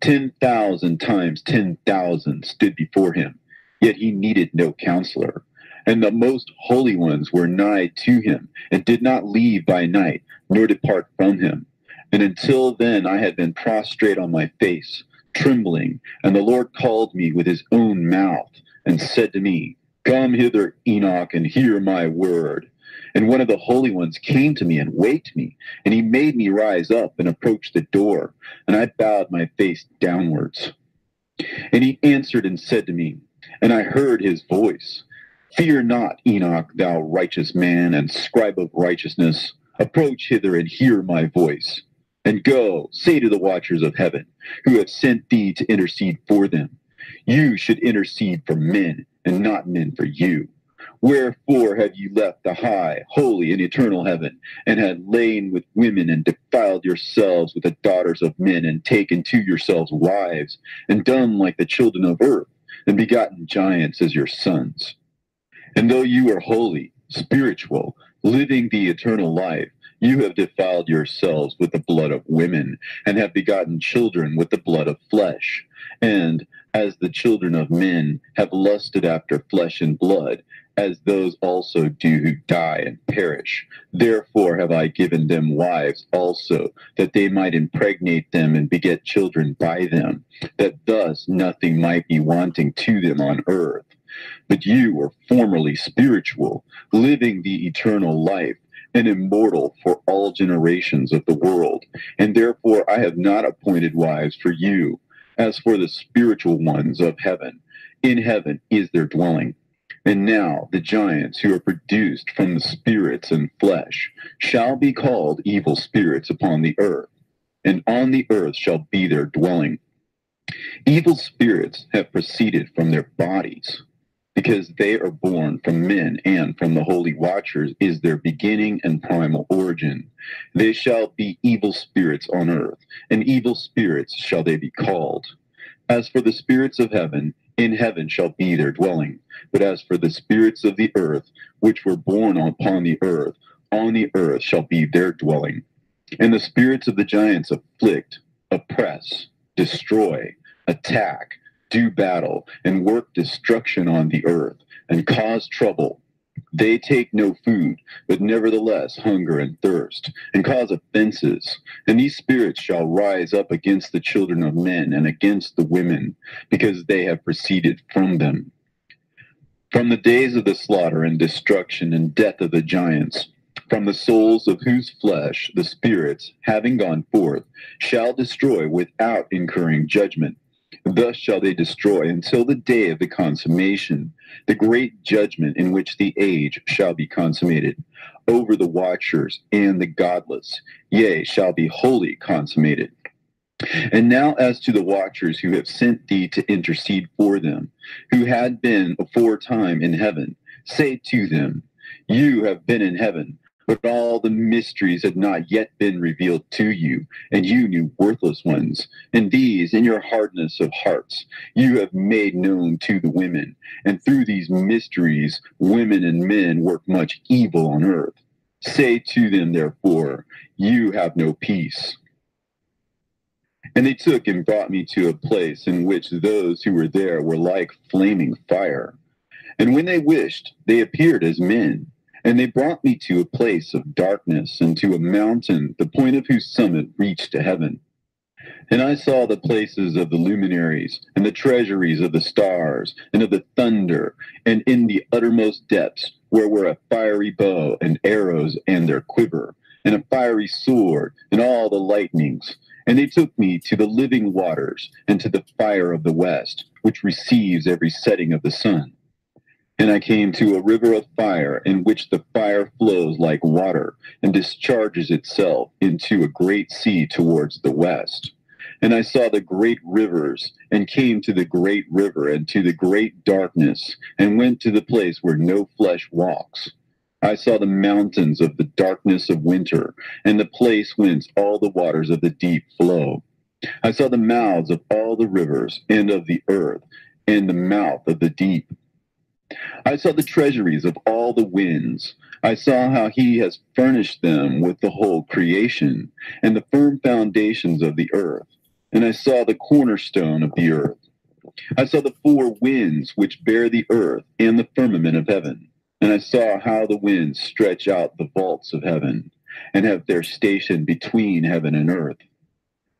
10,000 times 10,000 stood before him, yet he needed no counselor. And the most holy ones were nigh to him, and did not leave by night, nor depart from him. And until then I had been prostrate on my face, trembling, and the Lord called me with his own mouth, and said to me, Come hither, Enoch, and hear my word. And one of the holy ones came to me and waked me, and he made me rise up and approach the door, and I bowed my face downwards. And he answered and said to me, and I heard his voice, Fear not, Enoch, thou righteous man and scribe of righteousness. Approach hither and hear my voice. And go, say to the watchers of heaven, who have sent thee to intercede for them, you should intercede for men, and not men for you. Wherefore have you left the high, holy, and eternal heaven, and had lain with women, and defiled yourselves with the daughters of men, and taken to yourselves wives, and done like the children of earth, and begotten giants as your sons? And though you are holy, spiritual, living the eternal life, You have defiled yourselves with the blood of women, and have begotten children with the blood of flesh. And as the children of men have lusted after flesh and blood, as those also do who die and perish. Therefore have I given them wives also, that they might impregnate them and beget children by them, that thus nothing might be wanting to them on earth. But you were formerly spiritual, living the eternal life, and immortal for all generations of the world. And therefore I have not appointed wives for you, as for the spiritual ones of heaven. In heaven is their dwelling. And now the giants who are produced from the spirits and flesh shall be called evil spirits upon the earth, and on the earth shall be their dwelling. Evil spirits have proceeded from their bodies, because they are born from men, and from the holy watchers is their beginning and primal origin. They shall be evil spirits on earth, and evil spirits shall they be called. As for the spirits of heaven, in heaven shall be their dwelling. But as for the spirits of the earth, which were born upon the earth, on the earth shall be their dwelling. And the spirits of the giants afflict, oppress, destroy, attack, do battle, and work destruction on the earth, and cause trouble. They take no food, but nevertheless hunger and thirst, and cause offenses. And these spirits shall rise up against the children of men and against the women, because they have proceeded from them. From the days of the slaughter and destruction and death of the giants, from the souls of whose flesh the spirits, having gone forth, shall destroy without incurring judgment. Thus shall they destroy until the day of the consummation, the great judgment in which the age shall be consummated, over the watchers and the godless, yea, shall be wholly consummated. And now as to the watchers who have sent thee to intercede for them, who had been aforetime in heaven, say to them, you have been in heaven, but all the mysteries had not yet been revealed to you, and you knew worthless ones. And these, in your hardness of hearts, you have made known to the women. And through these mysteries, women and men work much evil on earth. Say to them, therefore, you have no peace. And they took and brought me to a place in which those who were there were like flaming fire. And when they wished, they appeared as men. And they brought me to a place of darkness, and to a mountain, the point of whose summit reached to heaven. And I saw the places of the luminaries, and the treasuries of the stars, and of the thunder, and in the uttermost depths, where were a fiery bow, and arrows, and their quiver, and a fiery sword, and all the lightnings. And they took me to the living waters, and to the fire of the west, which receives every setting of the sun. And I came to a river of fire, in which the fire flows like water, and discharges itself into a great sea towards the west. And I saw the great rivers, and came to the great river, and to the great darkness, and went to the place where no flesh walks. I saw the mountains of the darkness of winter, and the place whence all the waters of the deep flow. I saw the mouths of all the rivers, and of the earth, and the mouth of the deep. I saw the treasuries of all the winds. I saw how he has furnished them with the whole creation, and the firm foundations of the earth. And I saw the cornerstone of the earth. I saw the four winds which bear the earth and the firmament of heaven. And I saw how the winds stretch out the vaults of heaven, and have their station between heaven and earth.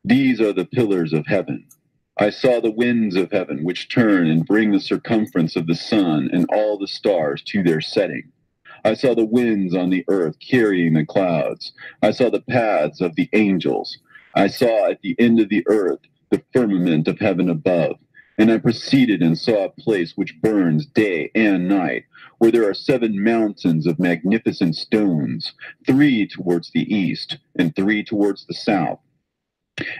These are the pillars of heaven. I saw the winds of heaven, which turn and bring the circumference of the sun and all the stars to their setting. I saw the winds on the earth carrying the clouds. I saw the paths of the angels. I saw at the end of the earth the firmament of heaven above. And I proceeded and saw a place which burns day and night, where there are 7 mountains of magnificent stones, 3 towards the east and 3 towards the south.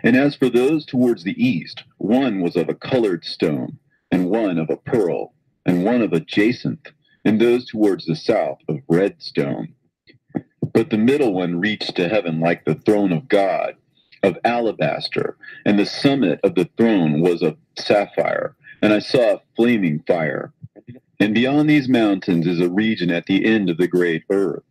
And as for those towards the east, one was of a colored stone, and one of a pearl, and one of a jacinth, and those towards the south of red stone. But the middle one reached to heaven like the throne of God, of alabaster, and the summit of the throne was of sapphire, and I saw a flaming fire. And beyond these mountains is a region at the end of the great earth.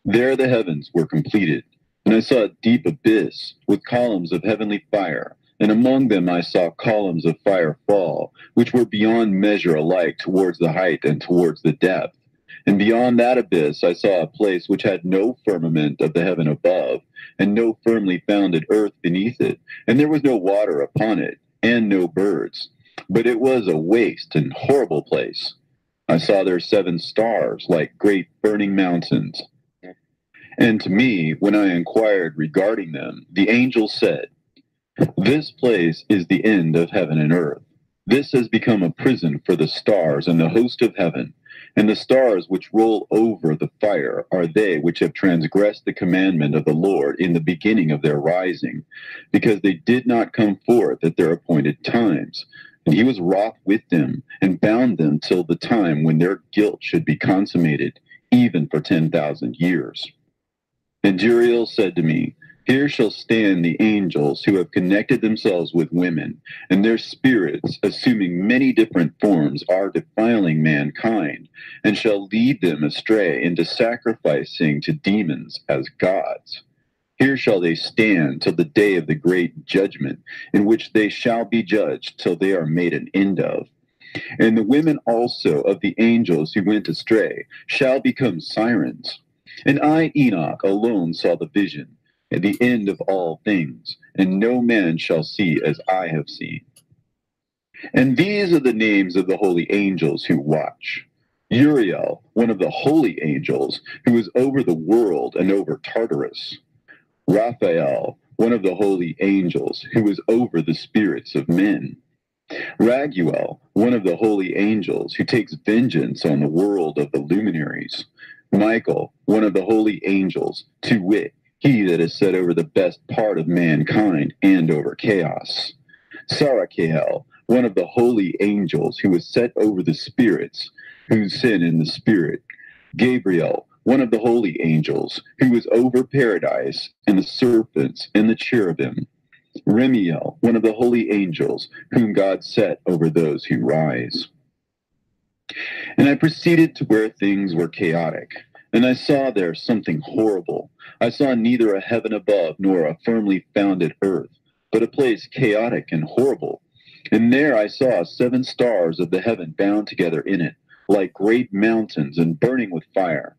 There the heavens were completed. And I saw a deep abyss with columns of heavenly fire, and among them I saw columns of fire fall, which were beyond measure alike towards the height and towards the depth. And beyond that abyss I saw a place which had no firmament of the heaven above, and no firmly founded earth beneath it, and there was no water upon it, and no birds. But it was a waste and horrible place. I saw there 7 stars, like great burning mountains. And to me, when I inquired regarding them, the angel said, "This place is the end of heaven and earth. This has become a prison for the stars and the host of heaven. And the stars which roll over the fire are they which have transgressed the commandment of the Lord in the beginning of their rising, because they did not come forth at their appointed times. And he was wroth with them, and bound them till the time when their guilt should be consummated, even for 10,000 years. And Uriel said to me, Here shall stand the angels who have connected themselves with women, and their spirits, assuming many different forms, are defiling mankind, and shall lead them astray into sacrificing to demons as gods. Here shall they stand till the day of the great judgment, in which they shall be judged till they are made an end of. And the women also of the angels who went astray shall become sirens. And I, Enoch, alone saw the vision, at the end of all things, and no man shall see as I have seen. And these are the names of the holy angels who watch. Uriel, one of the holy angels, who is over the world and over Tartarus. Raphael, one of the holy angels, who is over the spirits of men. Raguel, one of the holy angels, who takes vengeance on the world of the luminaries. Michael, one of the holy angels, to wit, he that is set over the best part of mankind and over chaos. Sarachael, one of the holy angels, who is set over the spirits, who sin in the spirit. Gabriel, one of the holy angels, who is over paradise, and the serpents, and the cherubim. Remiel, one of the holy angels, whom God set over those who rise. And I proceeded to where things were chaotic, and I saw there something horrible. I saw neither a heaven above nor a firmly founded earth, but a place chaotic and horrible. And there I saw 7 stars of the heaven bound together in it, like great mountains and burning with fire.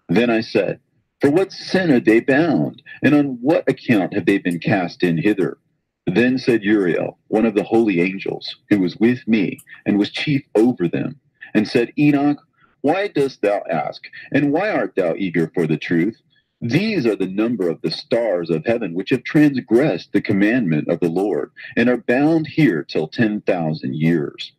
Then I said, For what sin are they bound, and on what account have they been cast in hither? Then said Uriel, one of the holy angels, who was with me, and was chief over them, and said, Enoch, why dost thou ask, and why art thou eager for the truth? These are the number of the stars of heaven which have transgressed the commandment of the Lord, and are bound here till 10,000 years.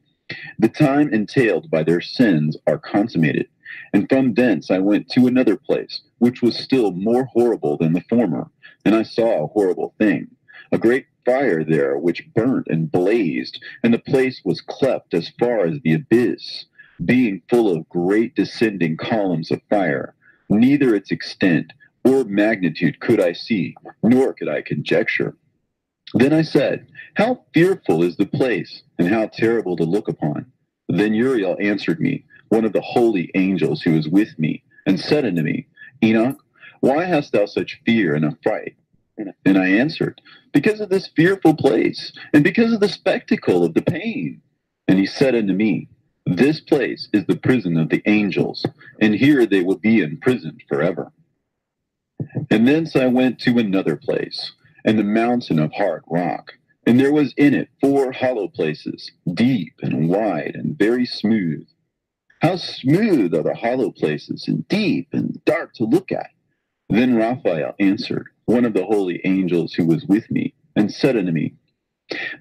The time entailed by their sins are consummated. And from thence I went to another place, which was still more horrible than the former. And I saw a horrible thing, a great fire there which burnt and blazed, and the place was cleft as far as the abyss, being full of great descending columns of fire. Neither its extent or magnitude could I see, nor could I conjecture. Then I said, How fearful is the place, and how terrible to look upon. Then Uriel answered me, one of the holy angels who was with me, and said unto me, Enoch, why hast thou such fear and affright? And I answered, Because of this fearful place, and because of the spectacle of the pain. And he said unto me, This place is the prison of the angels, and here they will be imprisoned forever. And thence I went to another place, and the mountain of hard rock, and there was in it 4 hollow places, deep and wide and very smooth. How smooth are the hollow places, and deep and dark to look at. Then Raphael answered, one of the holy angels who was with me, and said unto me,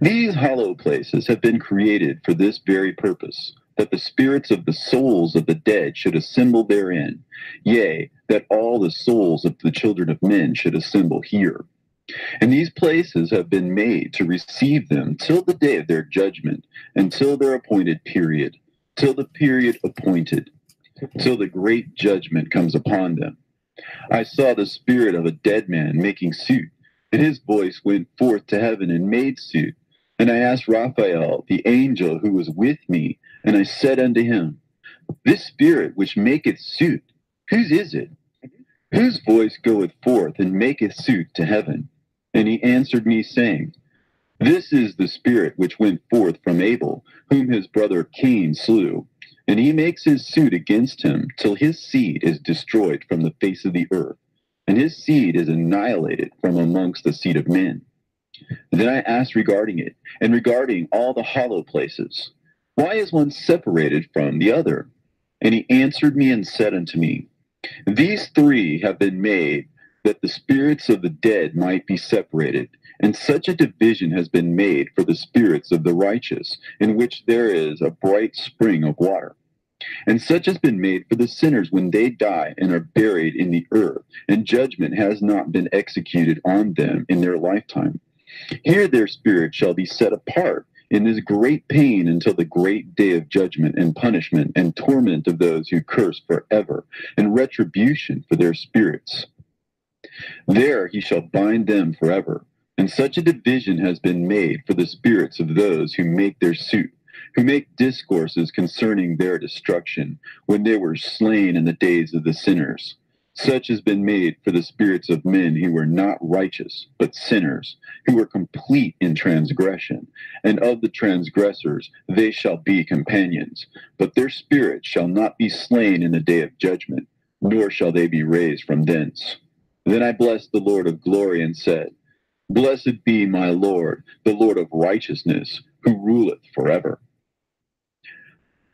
These hollow places have been created for this very purpose, that the spirits of the souls of the dead should assemble therein, yea, that all the souls of the children of men should assemble here. And these places have been made to receive them till the day of their judgment, until their appointed period, till the period appointed, till the great judgment comes upon them. I saw the spirit of a dead man making suit, and his voice went forth to heaven and made suit. And I asked Raphael, the angel who was with me, and I said unto him, This spirit which maketh suit, whose is it? Whose voice goeth forth and maketh suit to heaven? And he answered me, saying, This is the Spirit which went forth from Abel, whom his brother Cain slew. And he makes his suit against him, till his seed is destroyed from the face of the earth, and his seed is annihilated from amongst the seed of men. Then I asked regarding it, and regarding all the hollow places, Why is one separated from the other? And he answered me and said unto me, These three have been made, that the spirits of the dead might be separated, and such a division has been made for the spirits of the righteous, in which there is a bright spring of water. And such has been made for the sinners when they die and are buried in the earth, and judgment has not been executed on them in their lifetime. Here their spirit shall be set apart in this great pain until the great day of judgment and punishment and torment of those who curse forever, and retribution for their spirits. There he shall bind them forever. And such a division has been made for the spirits of those who make their suit, who make discourses concerning their destruction, when they were slain in the days of the sinners. Such has been made for the spirits of men who were not righteous, but sinners, who were complete in transgression. And of the transgressors they shall be companions. But their spirits shall not be slain in the day of judgment, nor shall they be raised from thence. Then I blessed the Lord of glory and said, Blessed be my Lord, the Lord of righteousness, who ruleth forever.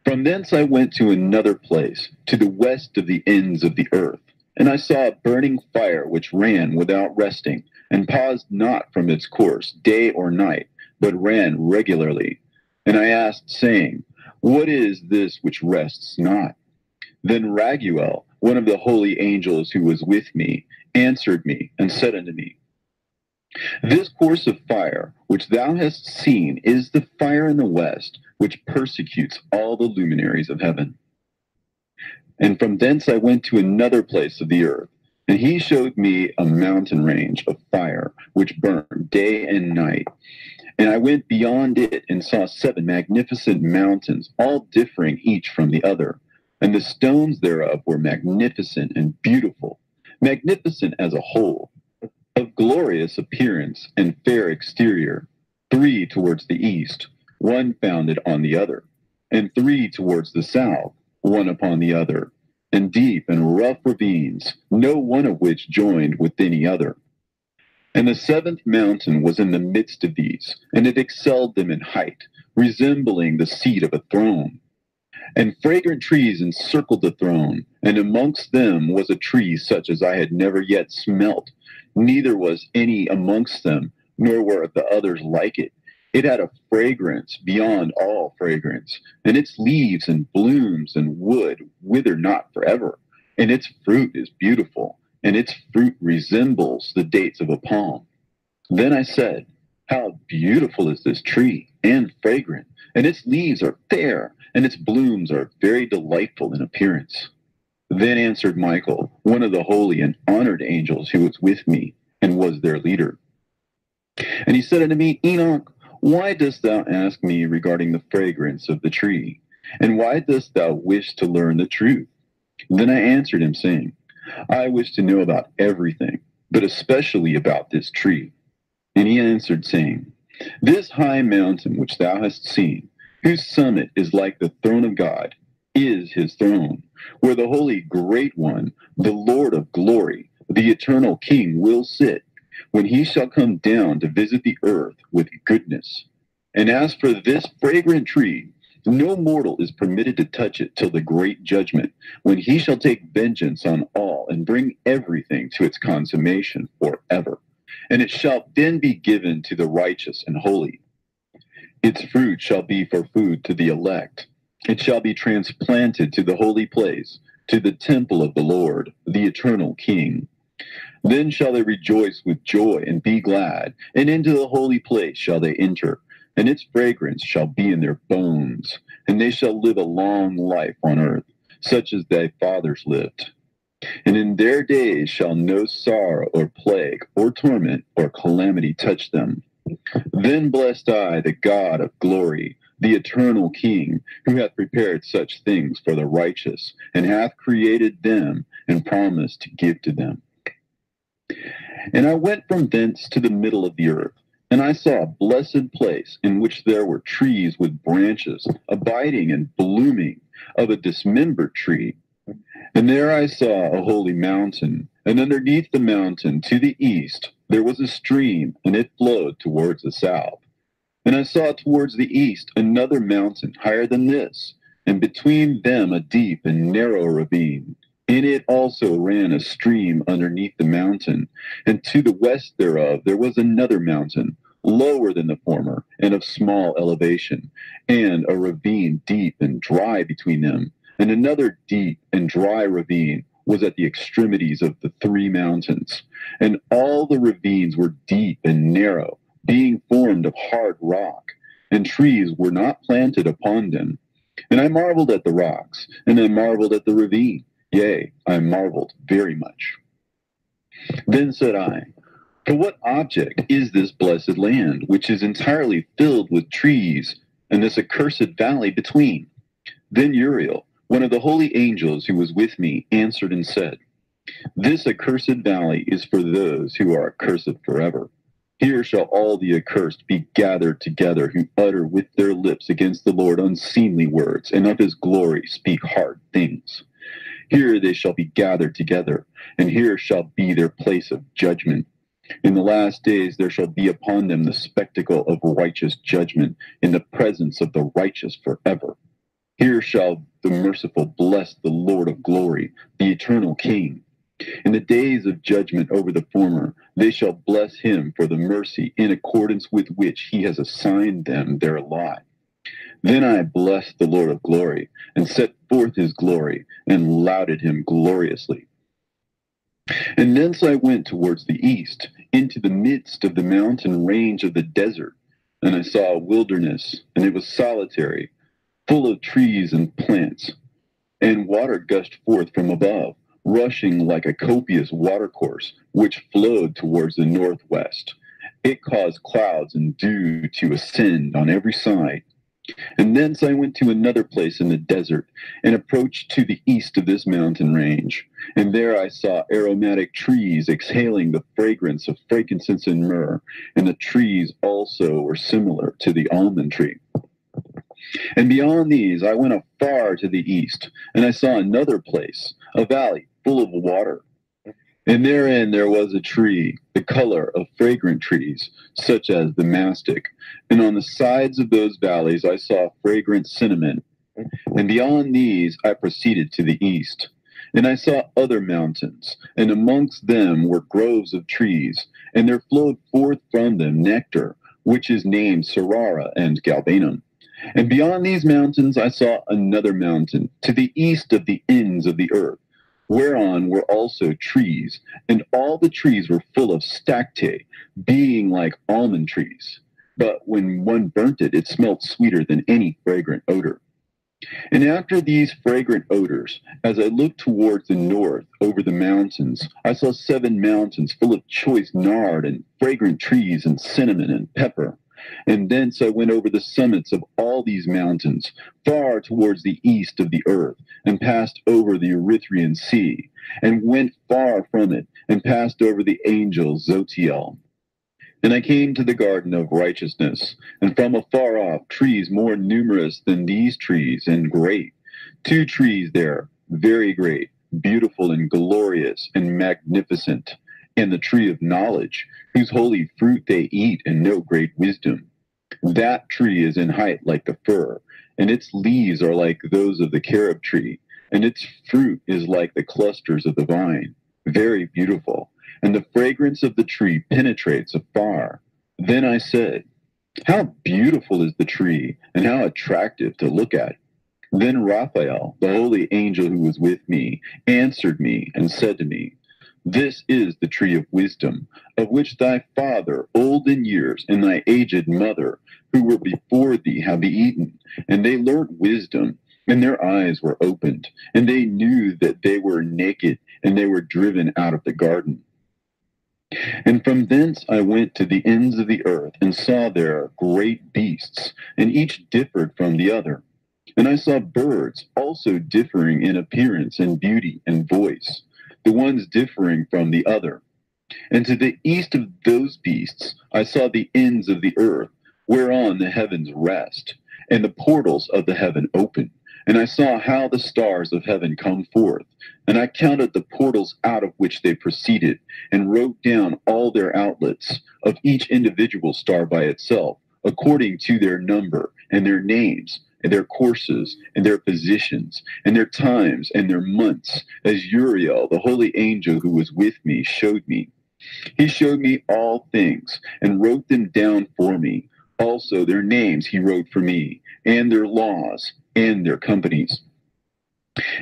From thence I went to another place, to the west of the ends of the earth. And I saw a burning fire which ran without resting, and paused not from its course day or night, but ran regularly. And I asked, saying, What is this which rests not? Then Raguel, one of the holy angels who was with me, answered me, and said unto me, This course of fire which thou hast seen is the fire in the west, which persecutes all the luminaries of heaven. And from thence I went to another place of the earth, and he showed me a mountain range of fire, which burned day and night. And I went beyond it and saw 7 magnificent mountains, all differing each from the other. And the stones thereof were magnificent and beautiful, magnificent as a whole, of glorious appearance and fair exterior, 3 towards the east, one founded on the other, and 3 towards the south, one upon the other, and deep and rough ravines, no one of which joined with any other. And the 7th mountain was in the midst of these, and it excelled them in height, resembling the seat of a throne. And fragrant trees encircled the throne, and amongst them was a tree such as I had never yet smelt, neither was any amongst them, nor were the others like it. It had a fragrance beyond all fragrance, and its leaves and blooms and wood wither not forever, and its fruit is beautiful, and its fruit resembles the dates of a palm. Then I said, How beautiful is this tree, and fragrant, and its leaves are fair, and its blooms are very delightful in appearance. Then answered Michael, one of the holy and honored angels who was with me, and was their leader. And he said unto me, Enoch, why dost thou ask me regarding the fragrance of the tree? And why dost thou wish to learn the truth? Then I answered him, saying, I wish to know about everything, but especially about this tree. And he answered, saying, This high mountain which thou hast seen, whose summit is like the throne of God, is his throne, where the holy great one, the Lord of glory, the eternal King, will sit, when he shall come down to visit the earth with goodness. And as for this fragrant tree, no mortal is permitted to touch it till the great judgment, when he shall take vengeance on all and bring everything to its consummation forever. And it shall then be given to the righteous and holy. Its fruit shall be for food to the elect. It shall be transplanted to the holy place, to the temple of the Lord, the eternal King. Then shall they rejoice with joy and be glad, and into the holy place shall they enter, and its fragrance shall be in their bones, and they shall live a long life on earth, such as thy fathers lived. And in their days shall no sorrow or plague or torment or calamity touch them. Then blessed I the God of glory, the eternal King, who hath prepared such things for the righteous, and hath created them, and promised to give to them. And I went from thence to the middle of the earth, and I saw a blessed place in which there were trees with branches, abiding and blooming, of a dismembered tree. And there I saw a holy mountain, and underneath the mountain to the east there was a stream, and it flowed towards the south. And I saw towards the east another mountain higher than this, and between them a deep and narrow ravine. In it also ran a stream underneath the mountain, and to the west thereof there was another mountain, lower than the former, and of small elevation, and a ravine deep and dry between them. And another deep and dry ravine was at the extremities of the three mountains. And all the ravines were deep and narrow, being formed of hard rock, and trees were not planted upon them. And I marveled at the rocks, and I marveled at the ravine. Yea, I marveled very much. Then said I, for what object is this blessed land, which is entirely filled with trees, and this accursed valley between? Then Uriel, one of the holy angels who was with me, answered and said, this accursed valley is for those who are accursed forever. Here shall all the accursed be gathered together, who utter with their lips against the Lord unseemly words, and of his glory speak hard things. Here they shall be gathered together, and here shall be their place of judgment. In the last days there shall be upon them the spectacle of righteous judgment, in the presence of the righteous forever. Here shall the merciful bless the Lord of glory, the eternal King. In the days of judgment over the former, they shall bless him for the mercy in accordance with which he has assigned them their lot. Then I blessed the Lord of glory, and set forth his glory, and lauded him gloriously. And thence I went towards the east, into the midst of the mountain range of the desert, and I saw a wilderness, and it was solitary, full of trees and plants, and water gushed forth from above, rushing like a copious watercourse, which flowed towards the northwest. It caused clouds and dew to ascend on every side. And thence I went to another place in the desert, and approached to the east of this mountain range. And there I saw aromatic trees exhaling the fragrance of frankincense and myrrh, and the trees also were similar to the almond tree. And beyond these I went afar to the east, and I saw another place, a valley full of water. And therein there was a tree, the color of fragrant trees, such as the mastic. And on the sides of those valleys I saw fragrant cinnamon. And beyond these I proceeded to the east. And I saw other mountains, and amongst them were groves of trees, and there flowed forth from them nectar, which is named Sarara and Galbanum. And beyond these mountains I saw another mountain, to the east of the ends of the earth, whereon were also trees, and all the trees were full of stacte, being like almond trees. But when one burnt it, it smelt sweeter than any fragrant odor. And after these fragrant odors, as I looked towards the north over the mountains, I saw 7 mountains full of choice nard and fragrant trees and cinnamon and pepper. And thence I went over the summits of all these mountains, far towards the east of the earth, and passed over the Erythraean Sea, and went far from it, and passed over the angel Zotiel. And I came to the garden of righteousness, and from afar off trees more numerous than these trees, and great. 2 trees there, very great, beautiful and glorious and magnificent, and the tree of knowledge, whose holy fruit they eat and know great wisdom. That tree is in height like the fir, and its leaves are like those of the carob tree, and its fruit is like the clusters of the vine, very beautiful, and the fragrance of the tree penetrates afar. Then I said, how beautiful is the tree, and how attractive to look at. Then Raphael, the holy angel who was with me, answered me and said to me, this is the tree of wisdom, of which thy father, old in years, and thy aged mother, who were before thee, have eaten. And they learnt wisdom, and their eyes were opened, and they knew that they were naked, and they were driven out of the garden. And from thence I went to the ends of the earth, and saw there great beasts, and each differed from the other. And I saw birds, also differing in appearance and beauty and voice. the ones differing from the other. And to the east of those beasts I saw the ends of the earth, whereon the heavens rest, and the portals of the heaven open. And I saw how the stars of heaven come forth, and I counted the portals out of which they proceeded, and wrote down all their outlets, of each individual star by itself, according to their number, and their names, and their courses, and their positions, and their times, and their months, as Uriel, the holy angel who was with me, showed me. He showed me all things, and wrote them down for me. Also their names he wrote for me, and their laws, and their companies.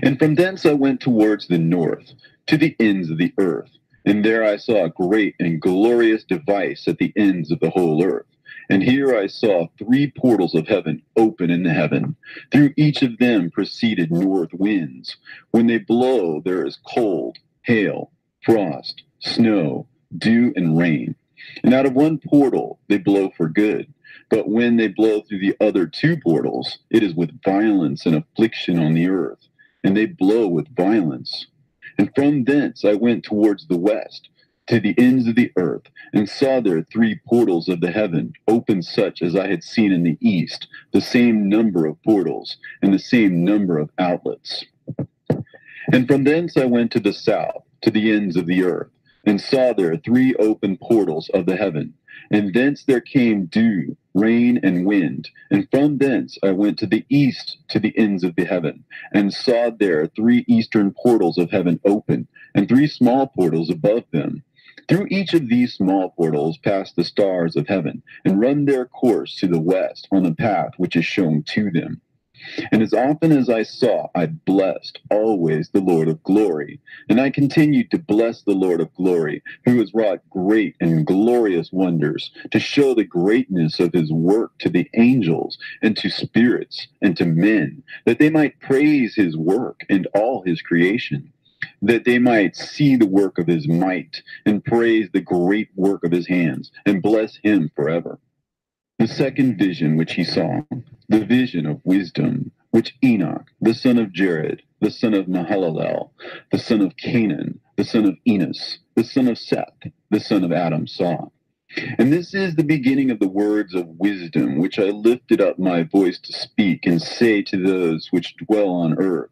And from thence I went towards the north, to the ends of the earth. And there I saw a great and glorious device at the ends of the whole earth. And here I saw 3 portals of heaven open in the heaven. Through each of them proceeded north winds. When they blow, there is cold, hail, frost, snow, dew, and rain. And out of one portal they blow for good. But when they blow through the other 2 portals, it is with violence and affliction on the earth. And they blow with violence. And from thence I went towards the west, to the ends of the earth, and saw there 3 portals of the heaven, open such as I had seen in the east, the same number of portals, and the same number of outlets. And from thence I went to the south, to the ends of the earth, and saw there 3 open portals of the heaven. And thence there came dew, rain, and wind. And from thence I went to the east, to the ends of the heaven, and saw there 3 eastern portals of heaven open, and 3 small portals above them. Through each of these small portals pass the stars of heaven, and run their course to the west on the path which is shown to them. And as often as I saw, I blessed always the Lord of glory. And I continued to bless the Lord of glory, who has wrought great and glorious wonders, to show the greatness of his work to the angels, and to spirits, and to men, that they might praise his work and all his creation, that they might see the work of his might, and praise the great work of his hands, and bless him forever. The second vision which he saw, the vision of wisdom, which Enoch, the son of Jared, the son of Mahalalel, the son of Canaan, the son of Enos, the son of Seth, the son of Adam saw. And this is the beginning of the words of wisdom, which I lifted up my voice to speak, and say to those which dwell on earth,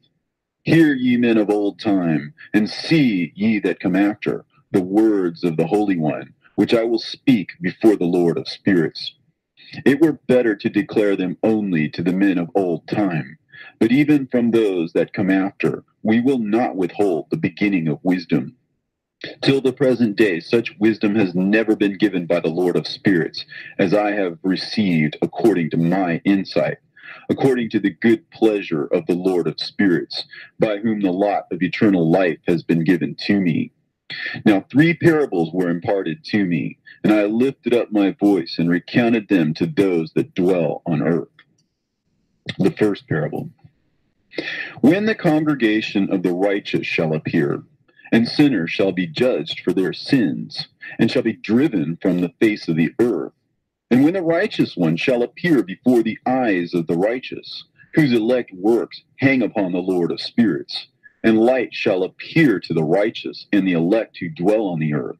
Hear ye men of old time, and see ye that come after, the words of the Holy One, which I will speak before the Lord of spirits. It were better to declare them only to the men of old time. But even from those that come after, we will not withhold the beginning of wisdom. Till the present day, such wisdom has never been given by the Lord of spirits, as I have received according to my insight, according to the good pleasure of the Lord of spirits, by whom the lot of eternal life has been given to me. Now 3 parables were imparted to me, and I lifted up my voice and recounted them to those that dwell on earth. The first parable. When the congregation of the righteous shall appear, and sinners shall be judged for their sins, and shall be driven from the face of the earth, and when the righteous one shall appear before the eyes of the righteous, whose elect works hang upon the Lord of spirits, and light shall appear to the righteous and the elect who dwell on the earth.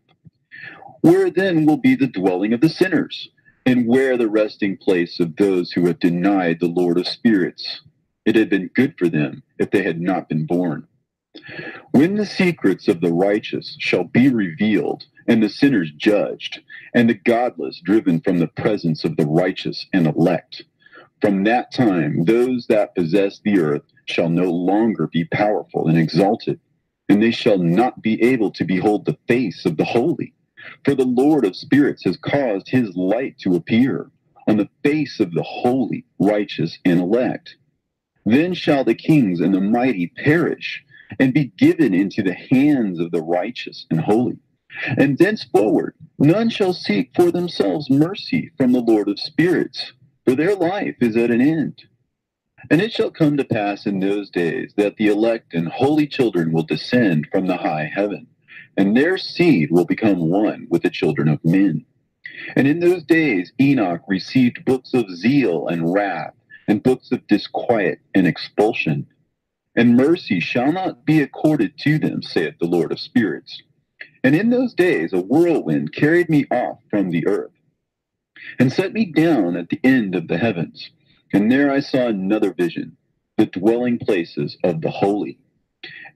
Where then will be the dwelling of the sinners? And where the resting place of those who have denied the Lord of spirits? It had been good for them if they had not been born. When the secrets of the righteous shall be revealed, and the sinners judged, and the godless driven from the presence of the righteous and elect, from that time those that possess the earth shall no longer be powerful and exalted, and they shall not be able to behold the face of the holy. For the Lord of spirits has caused his light to appear on the face of the holy, righteous, and elect. Then shall the kings and the mighty perish, and be given into the hands of the righteous and holy. And thenceforward none shall seek for themselves mercy from the Lord of spirits, for their life is at an end. And it shall come to pass in those days that the elect and holy children will descend from the high heaven, and their seed will become one with the children of men. And in those days Enoch received books of zeal and wrath, and books of disquiet and expulsion. and mercy shall not be accorded to them, saith the Lord of spirits. And in those days a whirlwind carried me off from the earth, and set me down at the end of the heavens. And there I saw another vision, the dwelling places of the holy,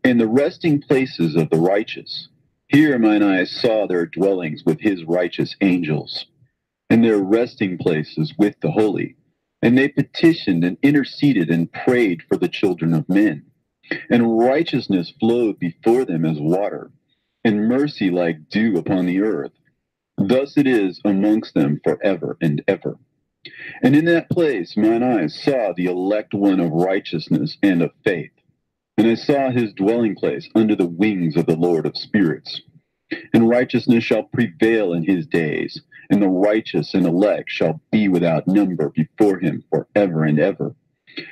and the resting places of the righteous. Here mine eyes saw their dwellings with his righteous angels, and their resting places with the holy. And they petitioned and interceded and prayed for the children of men. And righteousness flowed before them as water, and mercy like dew upon the earth. Thus it is amongst them forever and ever. And in that place mine eyes saw the elect one of righteousness and of faith. And I saw his dwelling place under the wings of the Lord of spirits. And righteousness shall prevail in his days, and the righteous and elect shall be without number before him forever and ever.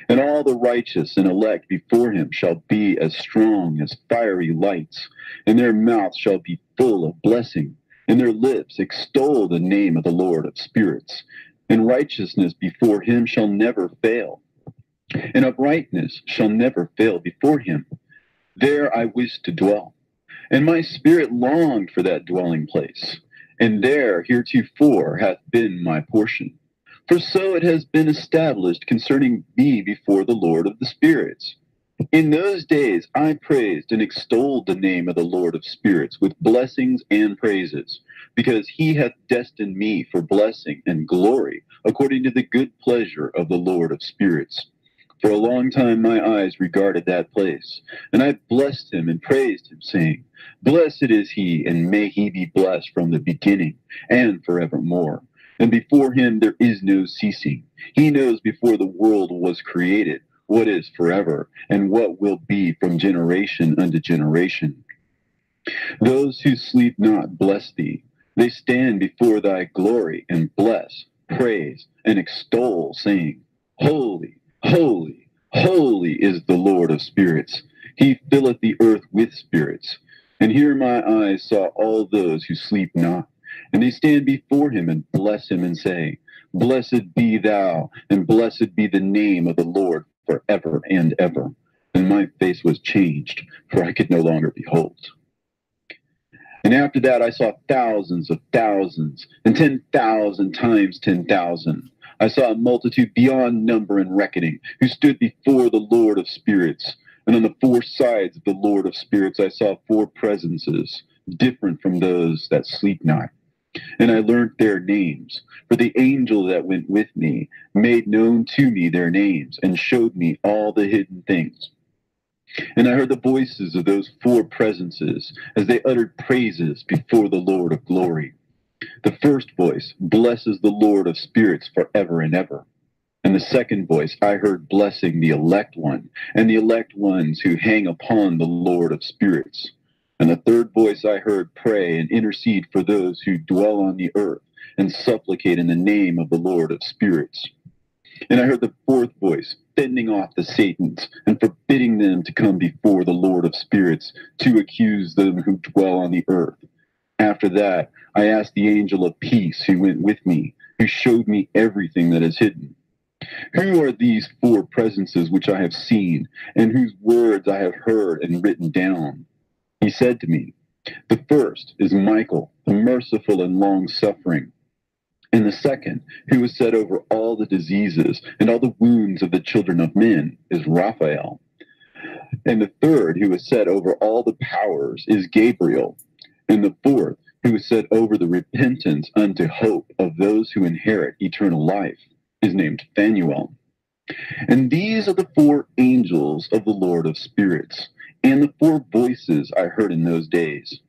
And all the righteous and elect before him shall be as strong as fiery lights, and their mouth shall be full of blessing, and their lips extol the name of the Lord of spirits. And righteousness before him shall never fail, and uprightness shall never fail before him. There I wish to dwell, and my spirit longed for that dwelling place, and there heretofore hath been my portion. For so it has been established concerning me before the Lord of the spirits. In those days I praised and extolled the name of the Lord of spirits with blessings and praises, because he hath destined me for blessing and glory, according to the good pleasure of the Lord of spirits. For a long time my eyes regarded that place, and I blessed him and praised him, saying, Blessed is he, and may he be blessed from the beginning and forevermore. And before him there is no ceasing. He knows before the world was created what is forever, and what will be from generation unto generation. Those who sleep not bless thee. They stand before thy glory, and bless, praise, and extol, saying, Holy, holy, holy is the Lord of spirits. He filleth the earth with spirits. And here my eyes saw all those who sleep not, and they stand before him and bless him and say, Blessed be thou, and blessed be the name of the Lord forever and ever. And my face was changed, for I could no longer behold. And after that I saw thousands of thousands, and 10,000 times 10,000. I saw a multitude beyond number and reckoning, who stood before the Lord of spirits. And on the four sides of the Lord of spirits I saw four presences, different from those that sleep not. And I learnt their names, for the angel that went with me made known to me their names, and showed me all the hidden things. And I heard the voices of those four presences as they uttered praises before the Lord of glory. The first voice blesses the Lord of spirits forever and ever. And the second voice I heard blessing the elect one, and the elect ones who hang upon the Lord of spirits. And the third voice I heard pray and intercede for those who dwell on the earth, and supplicate in the name of the Lord of spirits. And I heard the fourth voice fending off the Satans, and forbidding them to come before the Lord of spirits to accuse them who dwell on the earth. After that, I asked the angel of peace who went with me, who showed me everything that is hidden. Who are these four presences which I have seen, and whose words I have heard and written down? He said to me, The first is Michael, the merciful and long-suffering. And the second, who is set over all the diseases and all the wounds of the children of men, is Raphael. And the third, who is set over all the powers, is Gabriel. And the fourth, who is set over the repentance unto hope of those who inherit eternal life, is named Phanuel. And these are the four angels of the Lord of spirits, and the four voices I heard in those days.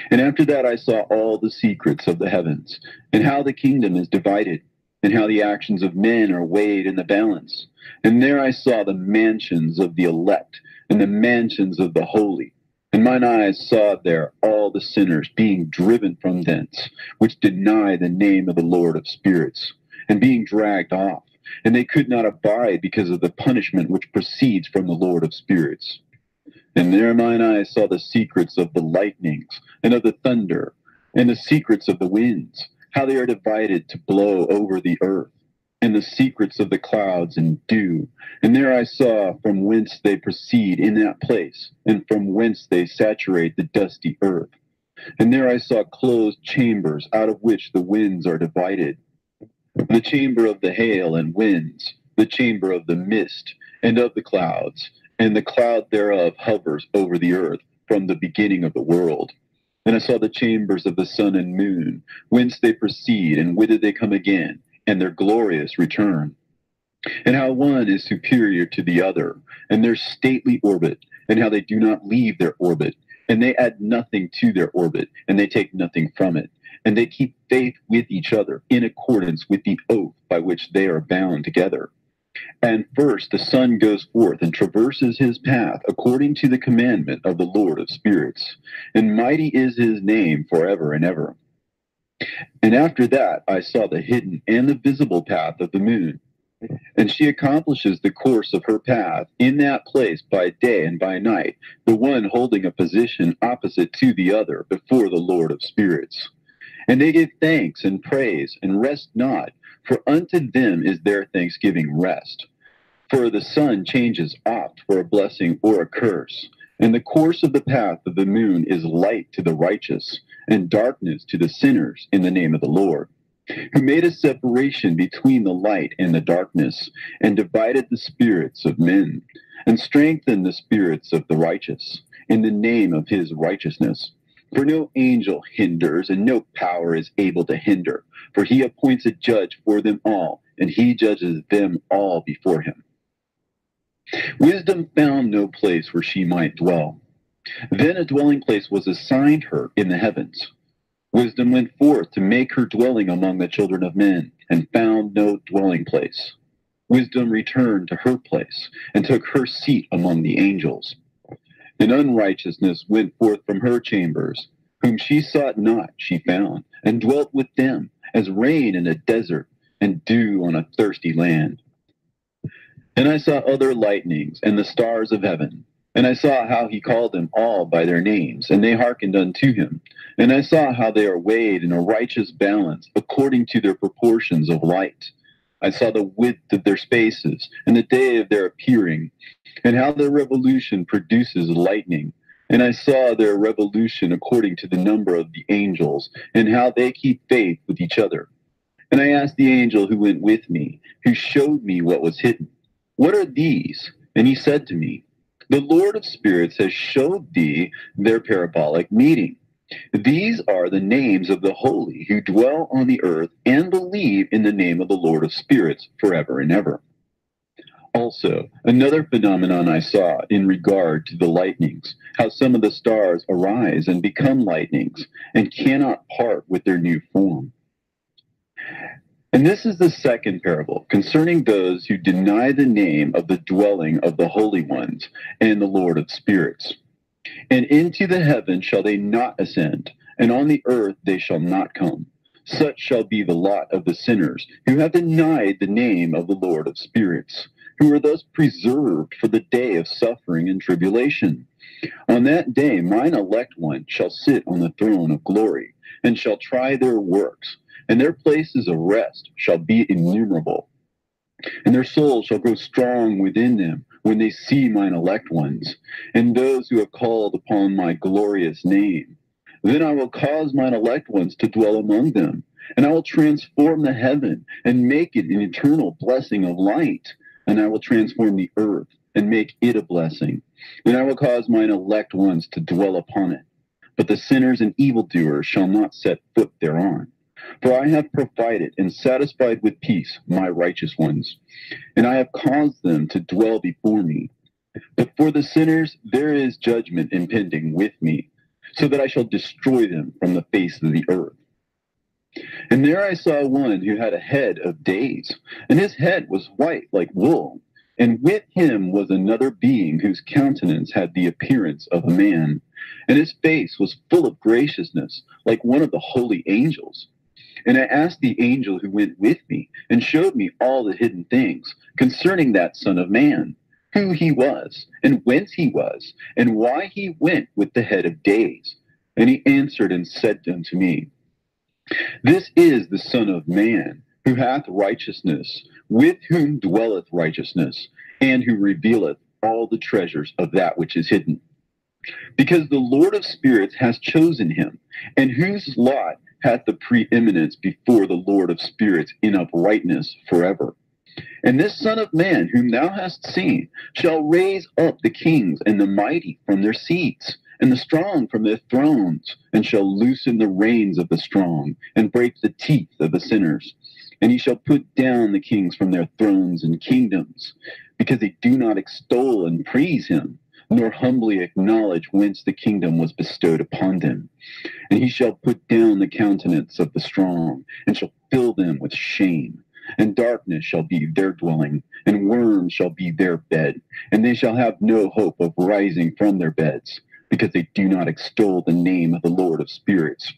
And after that I saw all the secrets of the heavens, and how the kingdom is divided, and how the actions of men are weighed in the balance. And there I saw the mansions of the elect, and the mansions of the holy. And mine eyes saw there all the sinners being driven from thence, which deny the name of the Lord of spirits, and being dragged off. And they could not abide because of the punishment which proceeds from the Lord of spirits. And there mine eyes saw the secrets of the lightnings, and of the thunder, and the secrets of the winds, how they are divided to blow over the earth. and the secrets of the clouds and dew. And there I saw from whence they proceed in that place, and from whence they saturate the dusty earth. And there I saw closed chambers, out of which the winds are divided. The chamber of the hail and winds, the chamber of the mist and of the clouds, and the cloud thereof hovers over the earth from the beginning of the world. And I saw the chambers of the sun and moon, whence they proceed, and whither they come again, and their glorious return. And how one is superior to the other, and their stately orbit, and how they do not leave their orbit, and they add nothing to their orbit, and they take nothing from it. And they keep faith with each other in accordance with the oath by which they are bound together. And first the sun goes forth and traverses his path according to the commandment of the Lord of spirits. And mighty is his name forever and ever. And after that I saw the hidden and the visible path of the moon. And she accomplishes the course of her path in that place by day and by night, the one holding a position opposite to the other before the Lord of spirits. And they give thanks and praise, and rest not, for unto them is their thanksgiving rest. For the sun changes oft for a blessing or a curse, and the course of the path of the moon is light to the righteous, and darkness to the sinners in the name of the Lord, who made a separation between the light and the darkness, and divided the spirits of men, and strengthened the spirits of the righteous, in the name of his righteousness. For no angel hinders, and no power is able to hinder. For he appoints a judge for them all, and he judges them all before him. Wisdom found no place where she might dwell. Then a dwelling place was assigned her in the heavens. Wisdom went forth to make her dwelling among the children of men, and found no dwelling place. Wisdom returned to her place, and took her seat among the angels. And unrighteousness went forth from her chambers. Whom she sought not, she found, and dwelt with them, as rain in a desert, and dew on a thirsty land. And I saw other lightnings, and the stars of heaven. And I saw how he called them all by their names, and they hearkened unto him. And I saw how they are weighed in a righteous balance, according to their proportions of light. I saw the width of their spaces, and the day of their appearing, and how their revolution produces lightning. And I saw their revolution according to the number of the angels, and how they keep faith with each other. And I asked the angel who went with me, who showed me what was hidden, what are these? And he said to me, the Lord of spirits has showed thee their parabolic meeting. These are the names of the holy who dwell on the earth and believe in the name of the Lord of spirits forever and ever. Also, another phenomenon I saw in regard to the lightnings, how some of the stars arise and become lightnings, and cannot part with their new form. And this is the second parable, concerning those who deny the name of the dwelling of the holy ones and the Lord of spirits. And into the heaven shall they not ascend, and on the earth they shall not come. Such shall be the lot of the sinners who have denied the name of the Lord of spirits, who are thus preserved for the day of suffering and tribulation. On that day mine elect one shall sit on the throne of glory, and shall try their works, and their places of rest shall be innumerable. And their souls shall grow strong within them when they see mine elect ones, and those who have called upon my glorious name. Then I will cause mine elect ones to dwell among them, and I will transform the heaven and make it an eternal blessing of light. And I will transform the earth and make it a blessing. And I will cause mine elect ones to dwell upon it. But the sinners and evildoers shall not set foot thereon. For I have provided and satisfied with peace my righteous ones, and I have caused them to dwell before me. But for the sinners there is judgment impending with me, so that I shall destroy them from the face of the earth. And there I saw one who had a head of days, and his head was white like wool, and with him was another being whose countenance had the appearance of a man, and his face was full of graciousness, like one of the holy angels. And I asked the angel who went with me, and showed me all the hidden things concerning that Son of Man, who he was, and whence he was, and why he went with the head of days. And he answered and said unto me, This is the Son of Man, who hath righteousness, with whom dwelleth righteousness, and who revealeth all the treasures of that which is hidden. Because the Lord of spirits has chosen him, and whose lot hath the preeminence before the Lord of spirits in uprightness forever. And this Son of Man, whom thou hast seen, shall raise up the kings and the mighty from their seats, and the strong from their thrones, and shall loosen the reins of the strong, and break the teeth of the sinners. And he shall put down the kings from their thrones and kingdoms, because they do not extol and praise him, nor humbly acknowledge whence the kingdom was bestowed upon them. And he shall put down the countenance of the strong, and shall fill them with shame. And darkness shall be their dwelling, and worms shall be their bed, and they shall have no hope of rising from their beds, because they do not extol the name of the Lord of spirits.